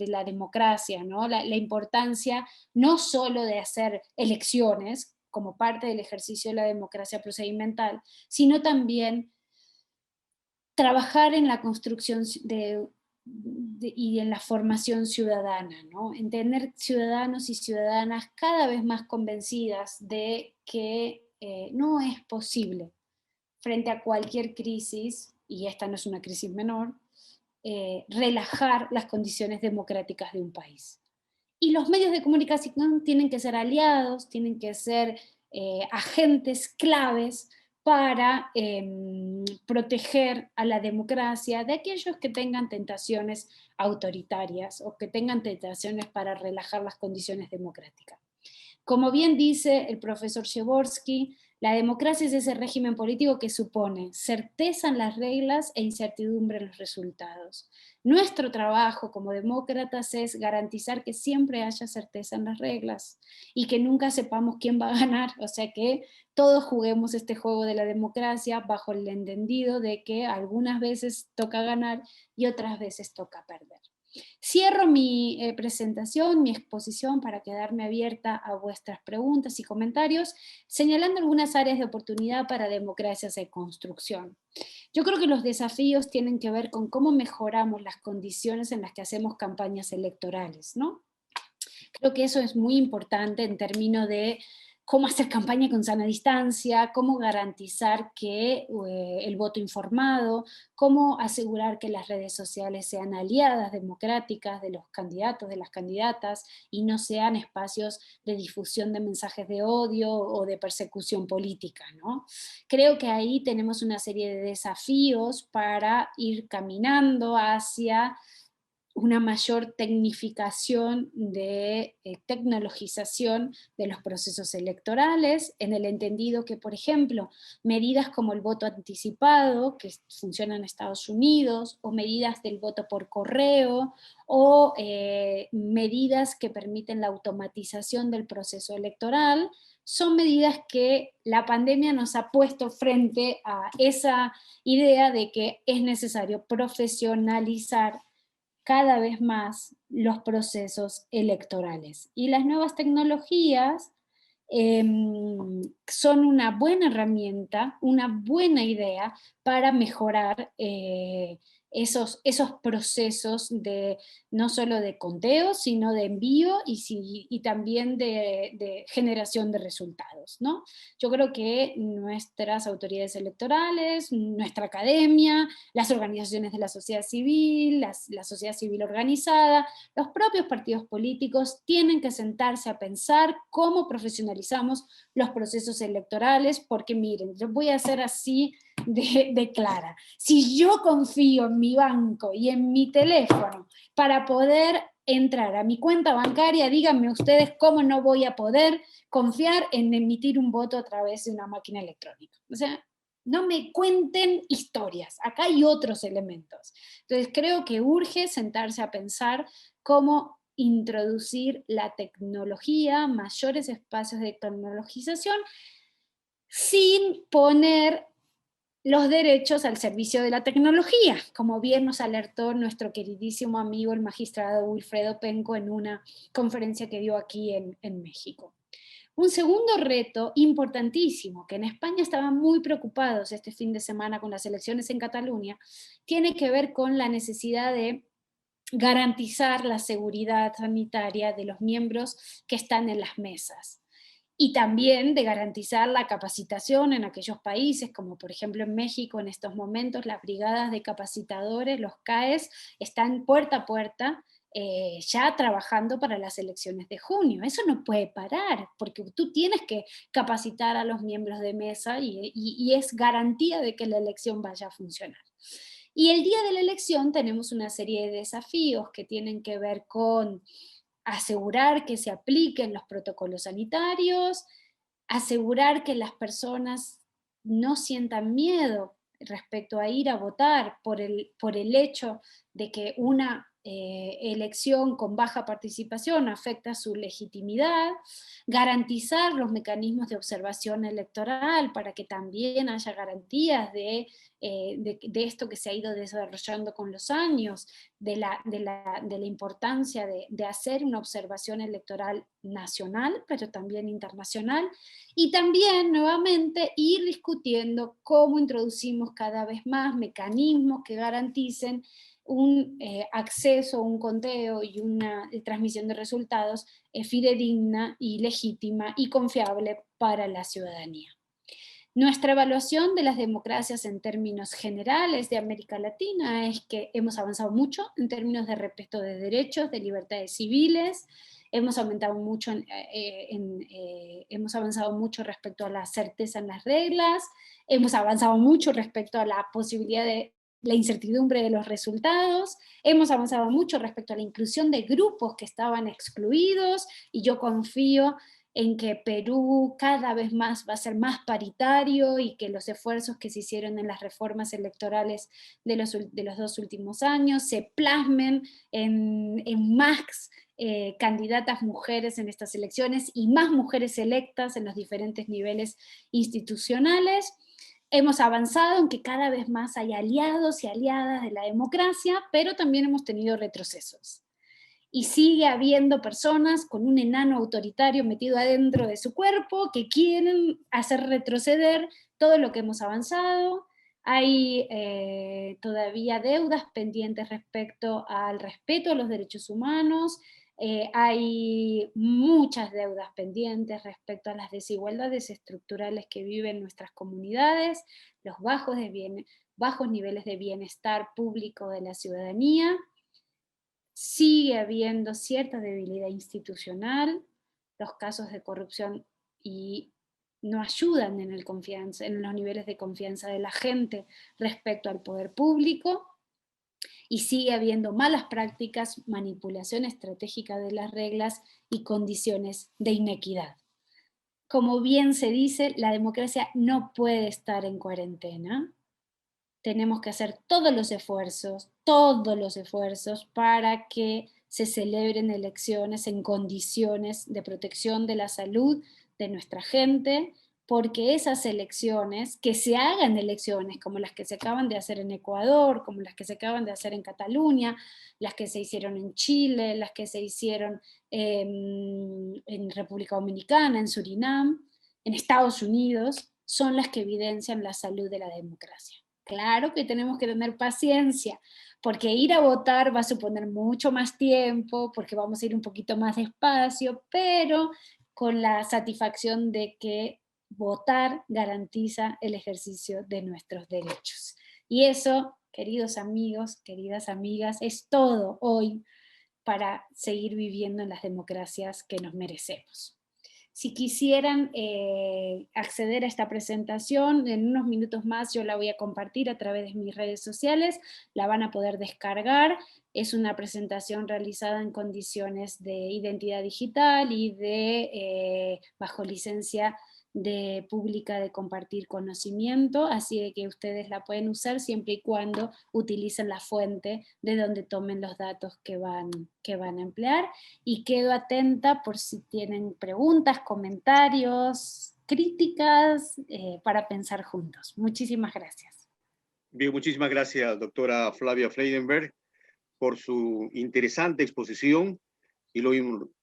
la democracia, ¿no? La importancia no solo de hacer elecciones como parte del ejercicio de la democracia procedimental, sino también trabajar en la construcción y en la formación ciudadana, ¿no? En tener ciudadanos y ciudadanas cada vez más convencidas de que no es posible, frente a cualquier crisis, y esta no es una crisis menor, relajar las condiciones democráticas de un país. Y los medios de comunicación tienen que ser aliados, tienen que ser agentes claves para proteger a la democracia de aquellos que tengan tentaciones autoritarias o que tengan tentaciones para relajar las condiciones democráticas. Como bien dice el profesor Przeworski, la democracia es ese régimen político que supone certeza en las reglas e incertidumbre en los resultados. Nuestro trabajo como demócratas es garantizar que siempre haya certeza en las reglas y que nunca sepamos quién va a ganar, o sea que todos juguemos este juego de la democracia bajo el entendido de que algunas veces toca ganar y otras veces toca perder. Cierro mi presentación, mi exposición, para quedarme abierta a vuestras preguntas y comentarios, señalando algunas áreas de oportunidad para democracias de construcción. Yo creo que los desafíos tienen que ver con cómo mejoramos las condiciones en las que hacemos campañas electorales, ¿no? Creo que eso es muy importante en términos de cómo hacer campaña con sana distancia, cómo garantizar que el voto informado, cómo asegurar que las redes sociales sean aliadas democráticas de los candidatos, de las candidatas, y no sean espacios de difusión de mensajes de odio o de persecución política, ¿no? Creo que ahí tenemos una serie de desafíos para ir caminando hacia una mayor tecnificación tecnologización de los procesos electorales, en el entendido que, por ejemplo, medidas como el voto anticipado, que funciona en Estados Unidos, o medidas del voto por correo, o medidas que permiten la automatización del proceso electoral, son medidas que la pandemia nos ha puesto frente a esa idea de que es necesario profesionalizar cada vez más los procesos electorales. Y las nuevas tecnologías son una buena herramienta, una buena idea para mejorar esos procesos no solo de conteo, sino de envío y también de generación de resultados, ¿no? Yo creo que nuestras autoridades electorales, nuestra academia, las organizaciones de la sociedad civil, la sociedad civil organizada, los propios partidos políticos tienen que sentarse a pensar cómo profesionalizamos los procesos electorales, porque miren, yo voy a hacer así de clara. Si yo confío en mi banco y en mi teléfono para poder entrar a mi cuenta bancaria, díganme ustedes cómo no voy a poder confiar en emitir un voto a través de una máquina electrónica. O sea, no me cuenten historias, acá hay otros elementos. Entonces creo que urge sentarse a pensar cómo introducir la tecnología, mayores espacios de tecnologización, sin poner los derechos al servicio de la tecnología, como bien nos alertó nuestro queridísimo amigo el magistrado Wilfredo Penco en una conferencia que dio aquí en México. Un segundo reto importantísimo, que en España estaban muy preocupados este fin de semana con las elecciones en Cataluña, tiene que ver con la necesidad de garantizar la seguridad sanitaria de los miembros que están en las mesas. Y también de garantizar la capacitación en aquellos países, como por ejemplo en México en estos momentos, las brigadas de capacitadores, los CAES, están puerta a puerta ya trabajando para las elecciones de junio. Eso no puede parar, porque tú tienes que capacitar a los miembros de mesa y es garantía de que la elección vaya a funcionar. Y el día de la elección tenemos una serie de desafíos que tienen que ver con asegurar que se apliquen los protocolos sanitarios, asegurar que las personas no sientan miedo respecto a ir a votar por el hecho de que una elección con baja participación afecta su legitimidad, garantizar los mecanismos de observación electoral para que también haya garantías de esto que se ha ido desarrollando con los años, de la importancia de hacer una observación electoral nacional, pero también internacional, y también nuevamente ir discutiendo cómo introducimos cada vez más mecanismos que garanticen un acceso, un conteo y una transmisión de resultados fidedigna y legítima y confiable para la ciudadanía. Nuestra evaluación de las democracias en términos generales de América Latina es que hemos avanzado mucho en términos de respeto de derechos, de libertades civiles, hemos hemos avanzado mucho respecto a la certeza en las reglas, hemos avanzado mucho respecto a la posibilidad de la incertidumbre de los resultados, hemos avanzado mucho respecto a la inclusión de grupos que estaban excluidos, y yo confío en que Perú cada vez más va a ser más paritario y que los esfuerzos que se hicieron en las reformas electorales de los 2 últimos años se plasmen en más candidatas mujeres en estas elecciones y más mujeres electas en los diferentes niveles institucionales. Hemos avanzado en que cada vez más hay aliados y aliadas de la democracia, pero también hemos tenido retrocesos. Y sigue habiendo personas con un enano autoritario metido adentro de su cuerpo que quieren hacer retroceder todo lo que hemos avanzado. Hay todavía deudas pendientes respecto al respeto a los derechos humanos, hay muchas deudas pendientes respecto a las desigualdades estructurales que viven nuestras comunidades, los bajos niveles de bienestar público de la ciudadanía. Sigue habiendo cierta debilidad institucional, los casos de corrupción y no ayudan en los niveles de confianza de la gente respecto al poder público, y sigue habiendo malas prácticas, manipulación estratégica de las reglas y condiciones de inequidad. Como bien se dice, la democracia no puede estar en cuarentena. Tenemos que hacer todos los esfuerzos para que se celebren elecciones en condiciones de protección de la salud de nuestra gente, porque esas elecciones, que se hagan elecciones como las que se acaban de hacer en Ecuador, como las que se acaban de hacer en Cataluña, las que se hicieron en Chile, las que se hicieron en República Dominicana, en Surinam, en Estados Unidos, son las que evidencian la salud de la democracia. Claro que tenemos que tener paciencia, porque ir a votar va a suponer mucho más tiempo, porque vamos a ir un poquito más despacio, pero con la satisfacción de que votar garantiza el ejercicio de nuestros derechos. Y eso, queridos amigos, queridas amigas, es todo hoy para seguir viviendo en las democracias que nos merecemos. Si quisieran acceder a esta presentación, en unos minutos más yo la voy a compartir a través de mis redes sociales, la van a poder descargar. Es una presentación realizada en condiciones de identidad digital y bajo licencia pública de compartir conocimiento, así de que ustedes la pueden usar siempre y cuando utilicen la fuente de donde tomen los datos que van a emplear. Y quedo atenta por si tienen preguntas, comentarios, críticas para pensar juntos. Muchísimas gracias. Bien, muchísimas gracias, doctora Flavia Freidenberg, por su interesante exposición y lo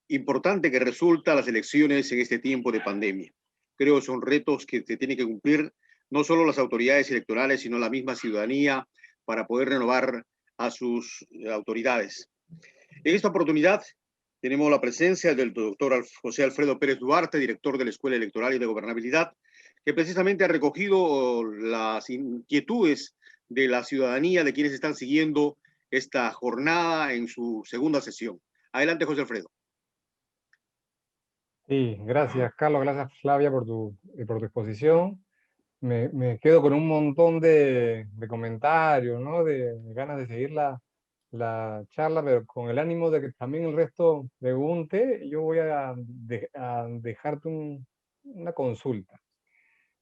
importante que resulta las elecciones en este tiempo de pandemia. Creo que son retos que se tienen que cumplir no solo las autoridades electorales, sino la misma ciudadanía para poder renovar a sus autoridades. En esta oportunidad tenemos la presencia del doctor José Alfredo Pérez Duarte, director de la Escuela Electoral y de Gobernabilidad, que precisamente ha recogido las inquietudes de la ciudadanía, de quienes están siguiendo esta jornada en su segunda sesión. Adelante, José Alfredo. Sí, gracias, Carlos, gracias, Flavia, por tu exposición. Me quedo con un montón de comentarios, ¿no? De ganas de seguir la charla, pero con el ánimo de que también el resto pregunte, yo voy a dejarte una consulta.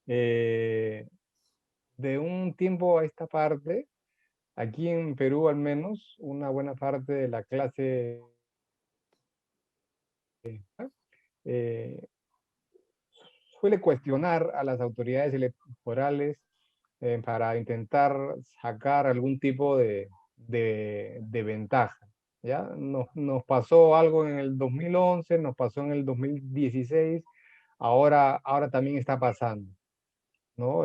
De un tiempo a esta parte, aquí en Perú al menos, una buena parte de la clase eh, suele cuestionar a las autoridades electorales para intentar sacar algún tipo de ventaja. ¿Ya? Nos pasó algo en el 2011, nos pasó en el 2016, ahora también está pasando, ¿no?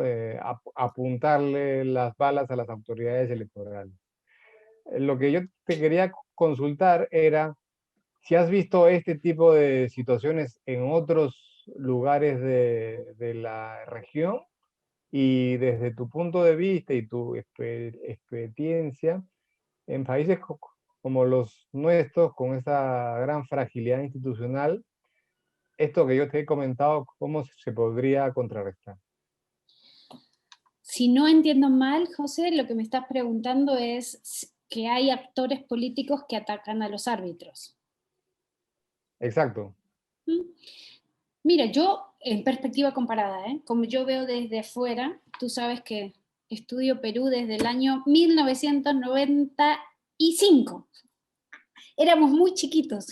Apuntarle las balas a las autoridades electorales. Lo que yo te quería consultar era si has visto este tipo de situaciones en otros lugares de la región y desde tu punto de vista y tu experiencia en países como los nuestros, con esa gran fragilidad institucional, esto que yo te he comentado, ¿cómo se podría contrarrestar? Si no entiendo mal, José, lo que me estás preguntando es que hay actores políticos que atacan a los árbitros. Exacto. Mira, yo en perspectiva comparada, como yo veo desde afuera, tú sabes que estudio Perú desde el año 1995. Éramos muy chiquitos.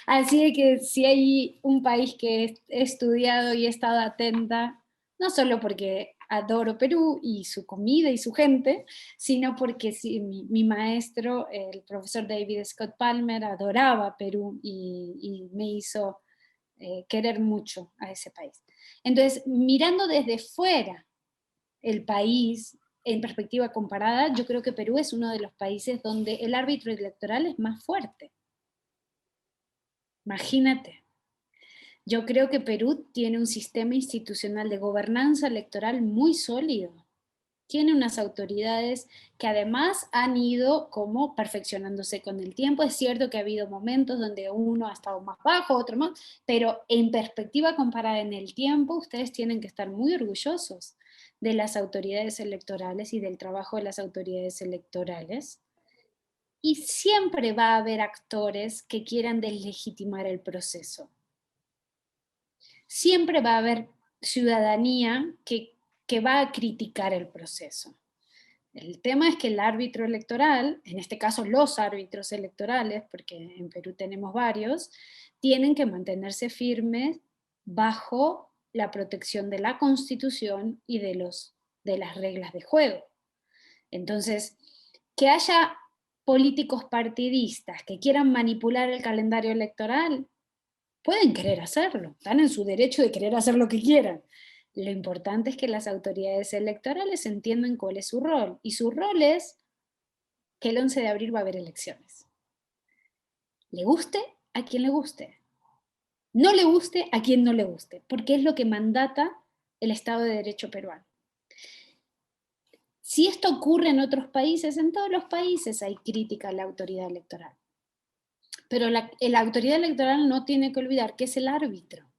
Así que si hay un país que he estudiado y he estado atenta, no solo porque adoro Perú y su comida y su gente, sino porque sí, mi maestro, el profesor David Scott Palmer, adoraba Perú y me hizo querer mucho a ese país. Entonces, mirando desde fuera el país, en perspectiva comparada, yo creo que Perú es uno de los países donde el árbitro electoral es más fuerte. Imagínate. Yo creo que Perú tiene un sistema institucional de gobernanza electoral muy sólido. Tiene unas autoridades que además han ido como perfeccionándose con el tiempo. Es cierto que ha habido momentos donde uno ha estado más bajo, otro más, pero en perspectiva comparada en el tiempo, ustedes tienen que estar muy orgullosos de las autoridades electorales y del trabajo de las autoridades electorales. Y siempre va a haber actores que quieran deslegitimar el proceso. Siempre va a haber ciudadanía que va a criticar el proceso. El tema es que el árbitro electoral, en este caso los árbitros electorales, porque en Perú tenemos varios, tienen que mantenerse firmes bajo la protección de la Constitución y de las reglas de juego. Entonces, que haya políticos partidistas que quieran manipular el calendario electoral, pueden querer hacerlo, están en su derecho de querer hacer lo que quieran. Lo importante es que las autoridades electorales entiendan cuál es su rol, y su rol es que el 11 de abril va a haber elecciones. Le guste a quien le guste, no le guste a quien no le guste, porque es lo que mandata el Estado de Derecho peruano. Si esto ocurre en otros países, en todos los países hay crítica a la autoridad electoral. Pero la autoridad electoral no tiene que olvidar que es el árbitro.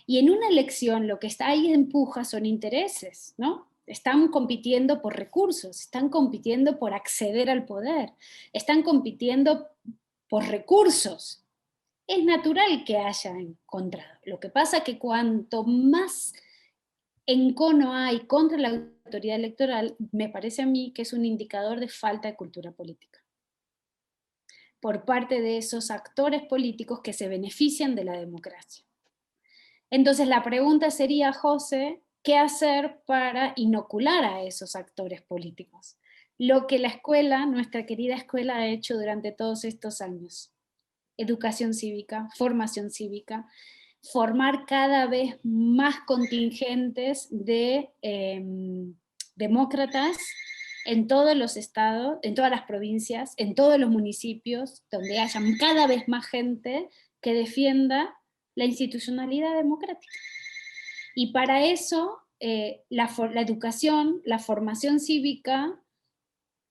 Y en una elección lo que está ahí empuja son intereses, ¿no? Están compitiendo por recursos, están compitiendo por acceder al poder, están compitiendo por recursos. Es natural que haya encontrado. Lo que pasa es que cuanto más encono hay contra la autoridad electoral, me parece a mí que es un indicador de falta de cultura política por parte de esos actores políticos que se benefician de la democracia. Entonces la pregunta sería, José, ¿qué hacer para inocular a esos actores políticos? Lo que la escuela, nuestra querida escuela, ha hecho durante todos estos años. Educación cívica, formación cívica, formar cada vez más contingentes de demócratas en todos los estados, en todas las provincias, en todos los municipios, donde haya cada vez más gente que defienda la institucionalidad democrática. Y para eso, la educación, la formación cívica,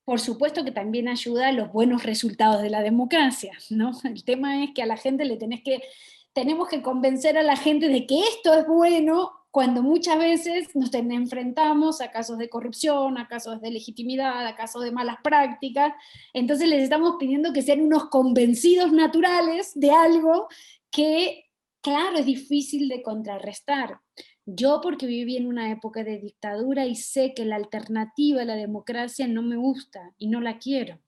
por supuesto que también ayuda a los buenos resultados de la democracia, ¿no? El tema es que a la gente tenemos que convencer a la gente de que esto es bueno, cuando muchas veces nos enfrentamos a casos de corrupción, a casos de legitimidad, a casos de malas prácticas. Entonces les estamos pidiendo que sean unos convencidos naturales de algo que, claro, es difícil de contrarrestar. Yo, porque viví en una época de dictadura y sé que la alternativa a la democracia no me gusta y no la quiero.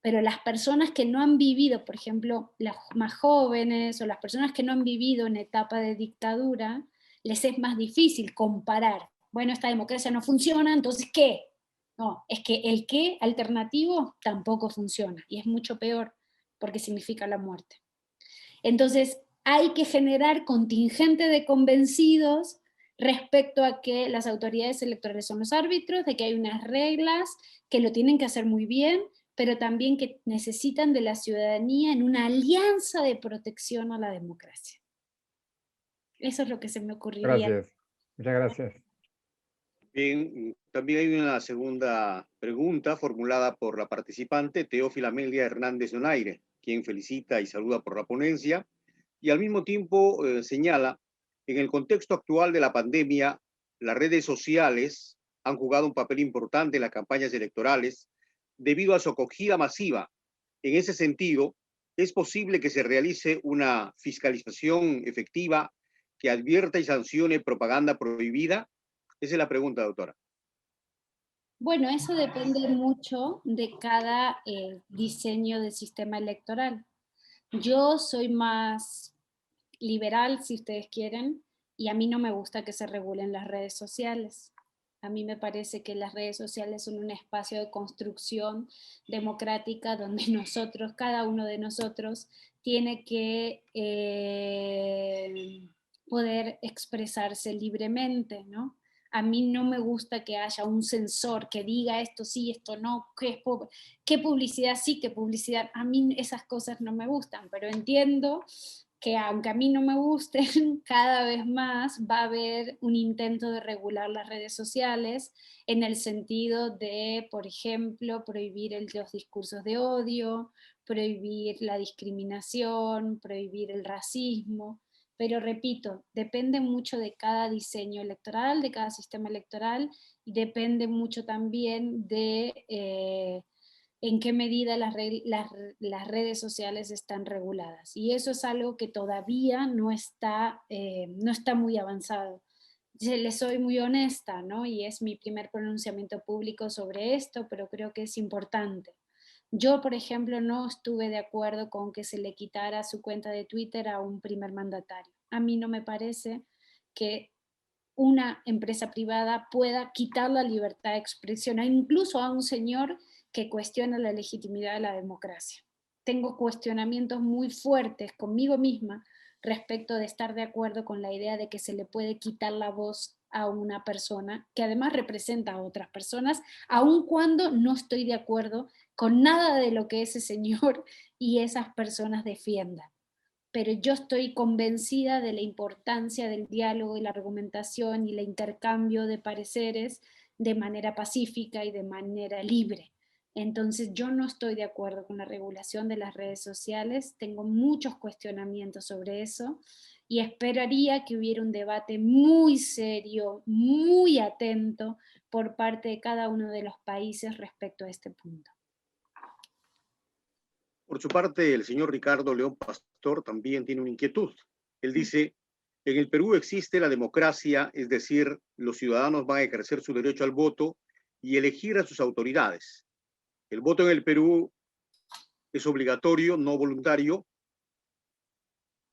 Pero las personas que no han vivido, por ejemplo, las más jóvenes o las personas que no han vivido en etapa de dictadura, les es más difícil comparar. Bueno, esta democracia no funciona, entonces ¿qué? No, es que el qué alternativo tampoco funciona y es mucho peor porque significa la muerte. Entonces, hay que generar contingente de convencidos respecto a que las autoridades electorales son los árbitros, de que hay unas reglas que lo tienen que hacer muy bien, pero también que necesitan de la ciudadanía en una alianza de protección a la democracia. Eso es lo que se me ocurriría. Gracias, muchas gracias. Bien, también hay una segunda pregunta formulada por la participante Teófila Amelia Hernández Donaire, quien felicita y saluda por la ponencia y al mismo tiempo señala, en el contexto actual de la pandemia, las redes sociales han jugado un papel importante en las campañas electorales debido a su acogida masiva. En ese sentido, ¿es posible que se realice una fiscalización efectiva que advierta y sancione propaganda prohibida? Esa es la pregunta, doctora. Bueno, eso depende mucho de cada diseño del sistema electoral. Yo soy más liberal, si ustedes quieren, y a mí no me gusta que se regulen las redes sociales. A mí me parece que las redes sociales son un espacio de construcción democrática donde nosotros, cada uno de nosotros, tiene que poder expresarse libremente, ¿no? A mí no me gusta que haya un censor que diga esto sí, esto no, qué publicidad sí, qué publicidad. A mí esas cosas no me gustan, pero entiendo que aunque a mí no me gusten, cada vez más va a haber un intento de regular las redes sociales en el sentido de, por ejemplo, prohibir los discursos de odio, prohibir la discriminación, prohibir el racismo. Pero repito, depende mucho de cada diseño electoral, de cada sistema electoral, y depende mucho también de en qué medida las redes sociales están reguladas. Y eso es algo que todavía no está muy avanzado. Les soy muy honesta, ¿no? Y es mi primer pronunciamiento público sobre esto, pero creo que es importante. Yo, por ejemplo, no estuve de acuerdo con que se le quitara su cuenta de Twitter a un primer mandatario. A mí no me parece que una empresa privada pueda quitar la libertad de expresión, incluso a un señor que cuestiona la legitimidad de la democracia. Tengo cuestionamientos muy fuertes conmigo misma respecto de estar de acuerdo con la idea de que se le puede quitar la voz a una persona que además representa a otras personas, aun cuando no estoy de acuerdo con nada de lo que ese señor y esas personas defiendan. Pero yo estoy convencida de la importancia del diálogo y la argumentación y el intercambio de pareceres de manera pacífica y de manera libre. Entonces yo no estoy de acuerdo con la regulación de las redes sociales, tengo muchos cuestionamientos sobre eso y esperaría que hubiera un debate muy serio, muy atento por parte de cada uno de los países respecto a este punto. Por su parte, el señor Ricardo León Pastor también tiene una inquietud. Él dice, en el Perú existe la democracia, es decir, los ciudadanos van a ejercer su derecho al voto y elegir a sus autoridades. El voto en el Perú es obligatorio, no voluntario,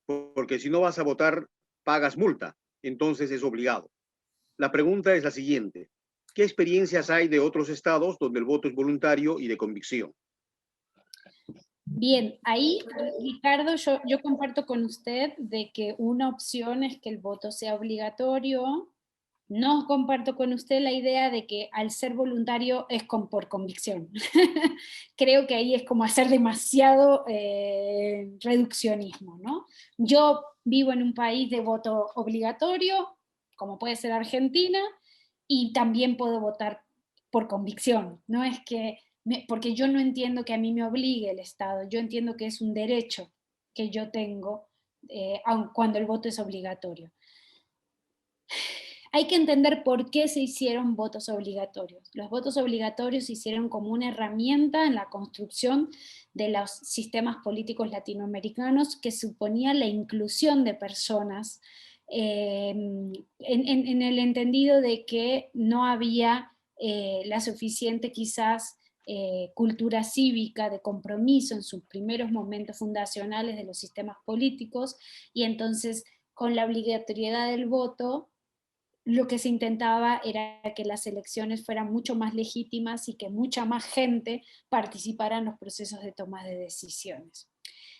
porque si no vas a votar, pagas multa, entonces es obligado. La pregunta es la siguiente: ¿qué experiencias hay de otros estados donde el voto es voluntario y de convicción? Bien, ahí, Ricardo, yo comparto con usted de que una opción es que el voto sea obligatorio. No comparto con usted la idea de que al ser voluntario es por convicción. Creo que ahí es como hacer demasiado reduccionismo, ¿no? Yo vivo en un país de voto obligatorio, como puede ser Argentina, y también puedo votar por convicción. No es que, porque yo no entiendo que a mí me obligue el Estado, yo entiendo que es un derecho que yo tengo aun cuando el voto es obligatorio. Hay que entender por qué se hicieron votos obligatorios. Los votos obligatorios se hicieron como una herramienta en la construcción de los sistemas políticos latinoamericanos que suponía la inclusión de personas en el entendido de que no había la suficiente quizás cultura cívica de compromiso en sus primeros momentos fundacionales de los sistemas políticos, y entonces con la obligatoriedad del voto lo que se intentaba era que las elecciones fueran mucho más legítimas y que mucha más gente participara en los procesos de toma de decisiones.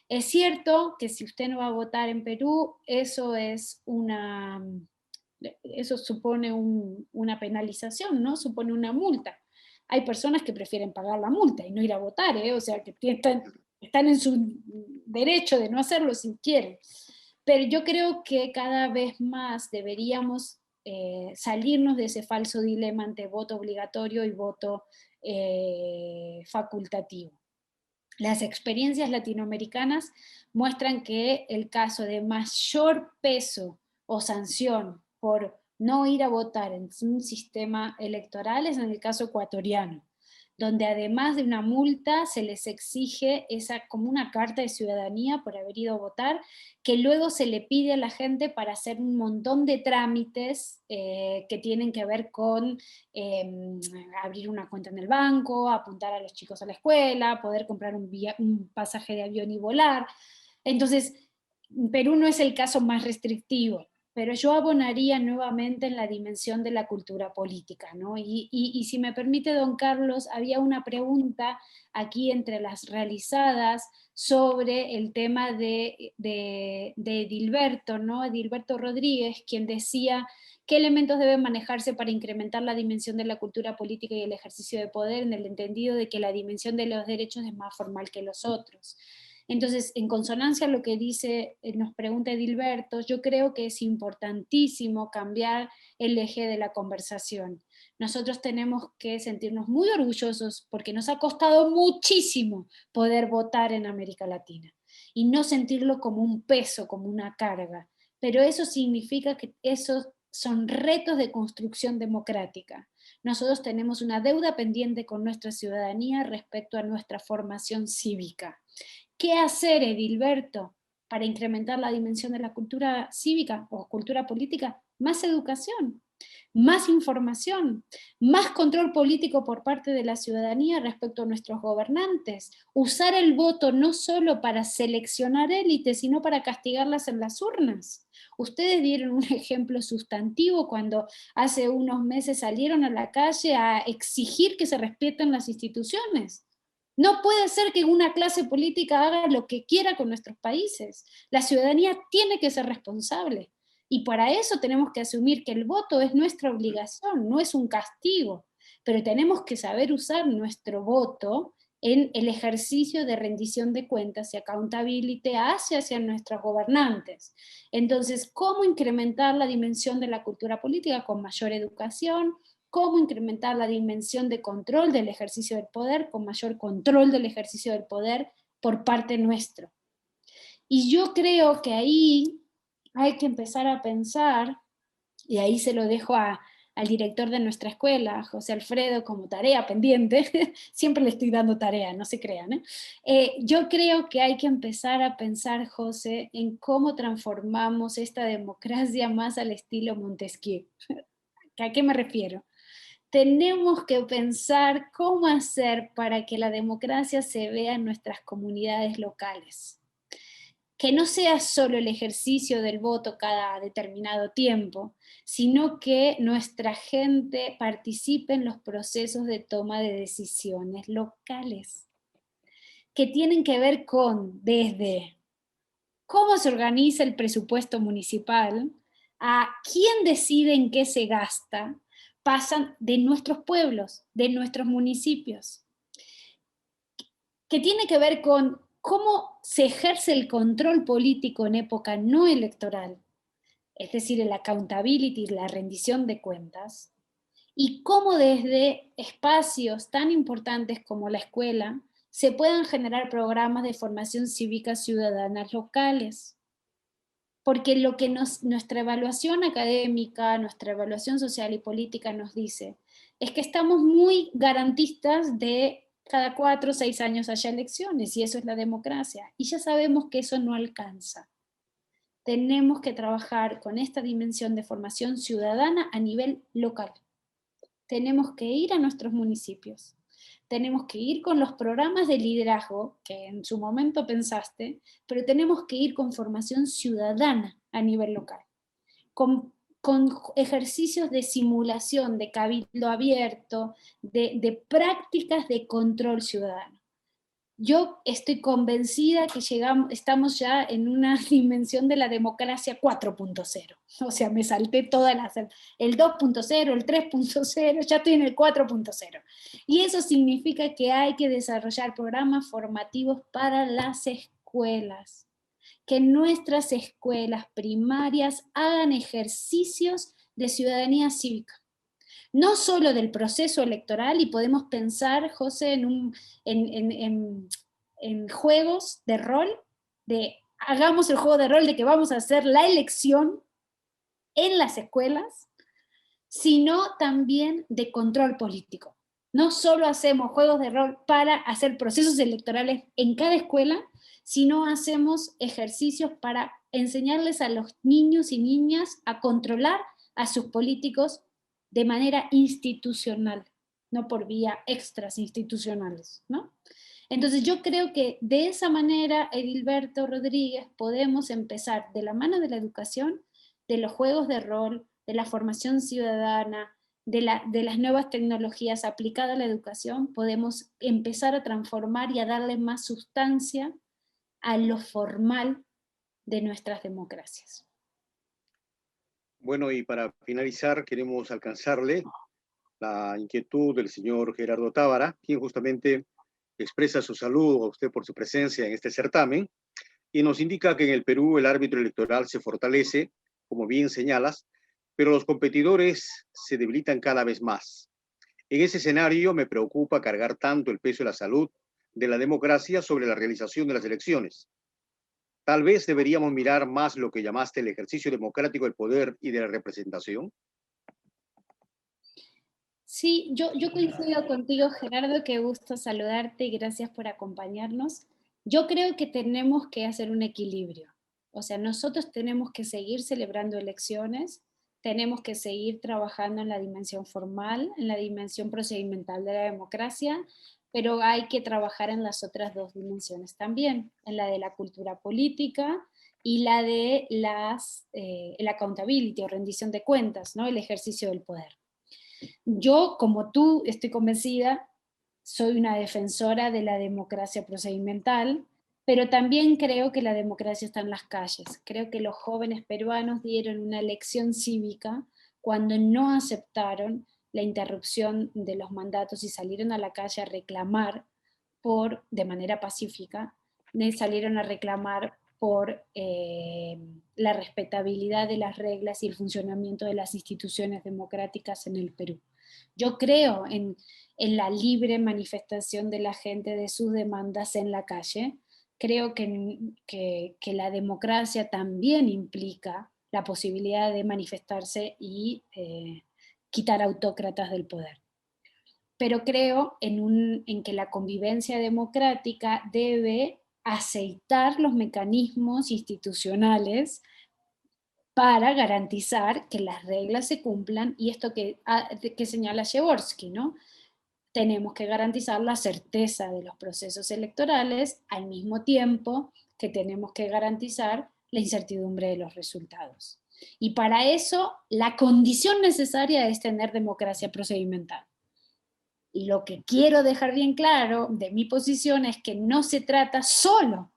Es cierto que si usted no va a votar en Perú, eso supone una penalización, ¿no? Supone una multa. Hay personas que prefieren pagar la multa y no ir a votar, ¿eh? O sea, que están en su derecho de no hacerlo si quieren. Pero yo creo que cada vez más deberíamos salirnos de ese falso dilema entre voto obligatorio y voto facultativo. Las experiencias latinoamericanas muestran que el caso de mayor peso o sanción por no ir a votar en un sistema electoral es en el caso ecuatoriano, donde además de una multa se les exige como una carta de ciudadanía por haber ido a votar, que luego se le pide a la gente para hacer un montón de trámites que tienen que ver con abrir una cuenta en el banco, apuntar a los chicos a la escuela, poder comprar un pasaje de avión y volar. Entonces, Perú no es el caso más restrictivo, pero yo abonaría nuevamente en la dimensión de la cultura política, ¿no? Y si me permite, don Carlos, había una pregunta aquí entre las realizadas sobre el tema de Edilberto, ¿no? Edilberto Rodríguez, quien decía qué elementos deben manejarse para incrementar la dimensión de la cultura política y el ejercicio de poder, en el entendido de que la dimensión de los derechos es más formal que los otros. Entonces, en consonancia a lo que nos pregunta Edilberto, yo creo que es importantísimo cambiar el eje de la conversación. Nosotros tenemos que sentirnos muy orgullosos porque nos ha costado muchísimo poder votar en América Latina y no sentirlo como un peso, como una carga. Pero eso significa que esos son retos de construcción democrática. Nosotros tenemos una deuda pendiente con nuestra ciudadanía respecto a nuestra formación cívica. ¿Qué hacer, Edilberto, para incrementar la dimensión de la cultura cívica o cultura política? Más educación, más información, más control político por parte de la ciudadanía respecto a nuestros gobernantes, usar el voto no solo para seleccionar élites, sino para castigarlas en las urnas. Ustedes dieron un ejemplo sustantivo cuando hace unos meses salieron a la calle a exigir que se respeten las instituciones. No puede ser que una clase política haga lo que quiera con nuestros países. La ciudadanía tiene que ser responsable. Y para eso tenemos que asumir que el voto es nuestra obligación, no es un castigo. Pero tenemos que saber usar nuestro voto en el ejercicio de rendición de cuentas y accountability hacia nuestros gobernantes. Entonces, ¿cómo incrementar la dimensión de la cultura política? Con mayor educación. Cómo incrementar la dimensión de control del ejercicio del poder, con mayor control del ejercicio del poder por parte nuestro. Y yo creo que ahí hay que empezar a pensar, y ahí se lo dejo al director de nuestra escuela, José Alfredo, como tarea pendiente, siempre le estoy dando tarea, no se crean, ¿eh? Yo creo que hay que empezar a pensar, José, en cómo transformamos esta democracia más al estilo Montesquieu. ¿A qué me refiero? Tenemos que pensar cómo hacer para que la democracia se vea en nuestras comunidades locales. que no sea solo el ejercicio del voto cada determinado tiempo, sino que nuestra gente participe en los procesos de toma de decisiones locales, que tienen que ver con desde cómo se organiza el presupuesto municipal, a quién decide en qué se gasta, pasan de nuestros pueblos, de nuestros municipios, que tiene que ver con cómo se ejerce el control político en época no electoral, es decir, el accountability, la rendición de cuentas, y cómo desde espacios tan importantes como la escuela se puedan generar programas de formación cívica ciudadana locales. Porque lo que nuestra evaluación académica, nuestra evaluación social y política nos dice, es que estamos muy garantistas de cada 4 o 6 años haya elecciones, y eso es la democracia, y ya sabemos que eso no alcanza. Tenemos que trabajar con esta dimensión de formación ciudadana a nivel local. Tenemos que ir a nuestros municipios. Tenemos que ir con los programas de liderazgo que en su momento pensaste, pero tenemos que ir con formación ciudadana a nivel local, con ejercicios de simulación, de cabildo abierto, de prácticas de control ciudadano. Yo estoy convencida que estamos ya en una dimensión de la democracia 4.0. O sea, me salté todas el 2.0, el 3.0, ya estoy en el 4.0. Y eso significa que hay que desarrollar programas formativos para las escuelas. Que nuestras escuelas primarias hagan ejercicios de ciudadanía cívica. No solo del proceso electoral, y podemos pensar, José, en juegos de rol, hagamos el juego de rol de que vamos a hacer la elección en las escuelas, sino también de control político. No solo hacemos juegos de rol para hacer procesos electorales en cada escuela, sino hacemos ejercicios para enseñarles a los niños y niñas a controlar a sus políticos de manera institucional, no por vía extras institucionales, ¿no? Entonces yo creo que de esa manera, Edilberto Rodríguez, podemos empezar de la mano de la educación, de los juegos de rol, de la formación ciudadana, de las nuevas tecnologías aplicadas a la educación, podemos empezar a transformar y a darle más sustancia a lo formal de nuestras democracias. Bueno, y para finalizar, queremos alcanzarle la inquietud del señor Gerardo Tábara, quien justamente expresa su saludo a usted por su presencia en este certamen, y nos indica que en el Perú el árbitro electoral se fortalece, como bien señalas, pero los competidores se debilitan cada vez más. En ese escenario me preocupa cargar tanto el peso de la salud de la democracia sobre la realización de las elecciones. Tal vez deberíamos mirar más lo que llamaste el ejercicio democrático del poder y de la representación. Sí, yo coincido contigo, Gerardo, qué gusto saludarte y gracias por acompañarnos. Yo creo que tenemos que hacer un equilibrio. O sea, nosotros tenemos que seguir celebrando elecciones, tenemos que seguir trabajando en la dimensión formal, en la dimensión procedimental de la democracia, pero hay que trabajar en las otras dos dimensiones también, en la de la cultura política y la de el accountability o rendición de cuentas, ¿no? El ejercicio del poder. Yo, como tú, estoy convencida, soy una defensora de la democracia procedimental, pero también creo que la democracia está en las calles. Creo que los jóvenes peruanos dieron una lección cívica cuando no aceptaron la interrupción de los mandatos y salieron a la calle a reclamar de manera pacífica, salieron a reclamar por la respetabilidad de las reglas y el funcionamiento de las instituciones democráticas en el Perú. Yo creo en la libre manifestación de la gente de sus demandas en la calle. Creo que la democracia también implica la posibilidad de manifestarse y quitar autócratas del poder. Pero creo en que la convivencia democrática debe aceitar los mecanismos institucionales para garantizar que las reglas se cumplan, y esto que señala Przeworski, ¿no? Tenemos que garantizar la certeza de los procesos electorales, al mismo tiempo que tenemos que garantizar la incertidumbre de los resultados. Y para eso, la condición necesaria es tener democracia procedimental. Y lo que quiero dejar bien claro de mi posición es que no se trata solo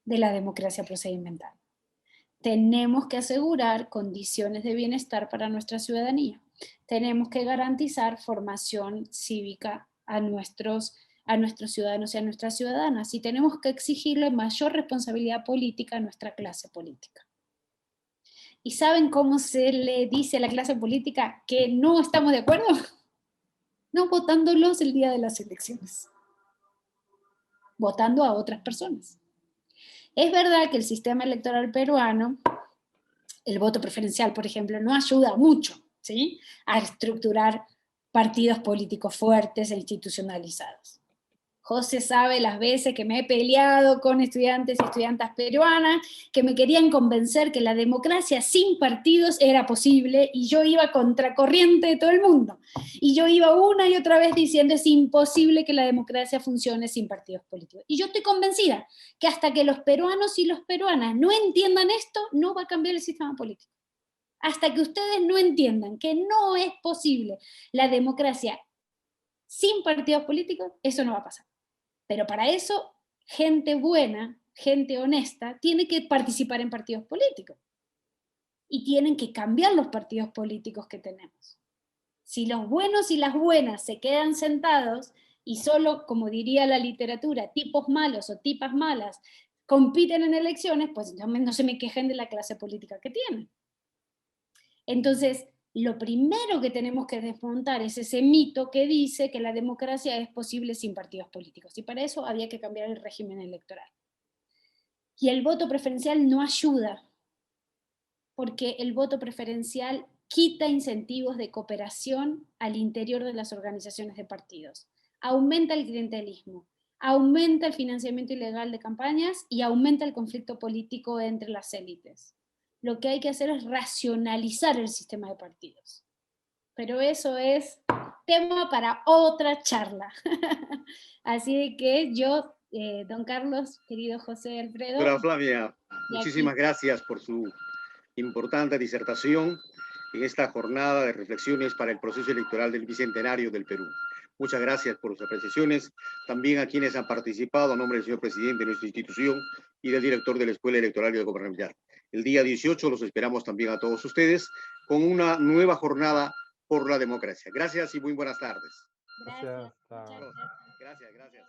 de la democracia procedimental. Tenemos que asegurar condiciones de bienestar para nuestra ciudadanía. Tenemos que garantizar formación cívica a nuestros ciudadanos y a nuestras ciudadanas, y tenemos que exigirle mayor responsabilidad política a nuestra clase política. ¿Y saben cómo se le dice a la clase política que no estamos de acuerdo? No votándolos el día de las elecciones, votando a otras personas. Es verdad que el sistema electoral peruano, el voto preferencial, por ejemplo, no ayuda mucho, ¿sí?, a estructurar partidos políticos fuertes e institucionalizados. José sabe las veces que me he peleado con estudiantes y estudiantas peruanas que me querían convencer que la democracia sin partidos era posible, y yo iba contracorriente de todo el mundo. Y yo iba una y otra vez diciendo: es imposible que la democracia funcione sin partidos políticos. Y yo estoy convencida que hasta que los peruanos y las peruanas no entiendan esto, no va a cambiar el sistema político. Hasta que ustedes no entiendan que no es posible la democracia sin partidos políticos, eso no va a pasar. Pero para eso, gente buena, gente honesta, tiene que participar en partidos políticos. Y tienen que cambiar los partidos políticos que tenemos. Si los buenos y las buenas se quedan sentados y solo, como diría la literatura, tipos malos o tipas malas compiten en elecciones, pues no se me quejen de la clase política que tienen. Entonces, lo primero que tenemos que desmontar es ese mito que dice que la democracia es posible sin partidos políticos, y para eso había que cambiar el régimen electoral. Y el voto preferencial no ayuda, porque el voto preferencial quita incentivos de cooperación al interior de las organizaciones de partidos, aumenta el clientelismo, aumenta el financiamiento ilegal de campañas y aumenta el conflicto político entre las élites. Lo que hay que hacer es racionalizar el sistema de partidos. Pero eso es tema para otra charla. Así que yo, don Carlos, querido José Alfredo. Doctora Flavia, muchísimas gracias por su importante disertación en esta jornada de reflexiones para el proceso electoral del Bicentenario del Perú. Muchas gracias por sus apreciaciones, también a quienes han participado a nombre del señor presidente de nuestra institución y del director de la Escuela Electoral y de Gobernabilidad. El día 18 los esperamos también a todos ustedes con una nueva jornada por la democracia. Gracias y muy buenas tardes. Gracias. Gracias. Gracias.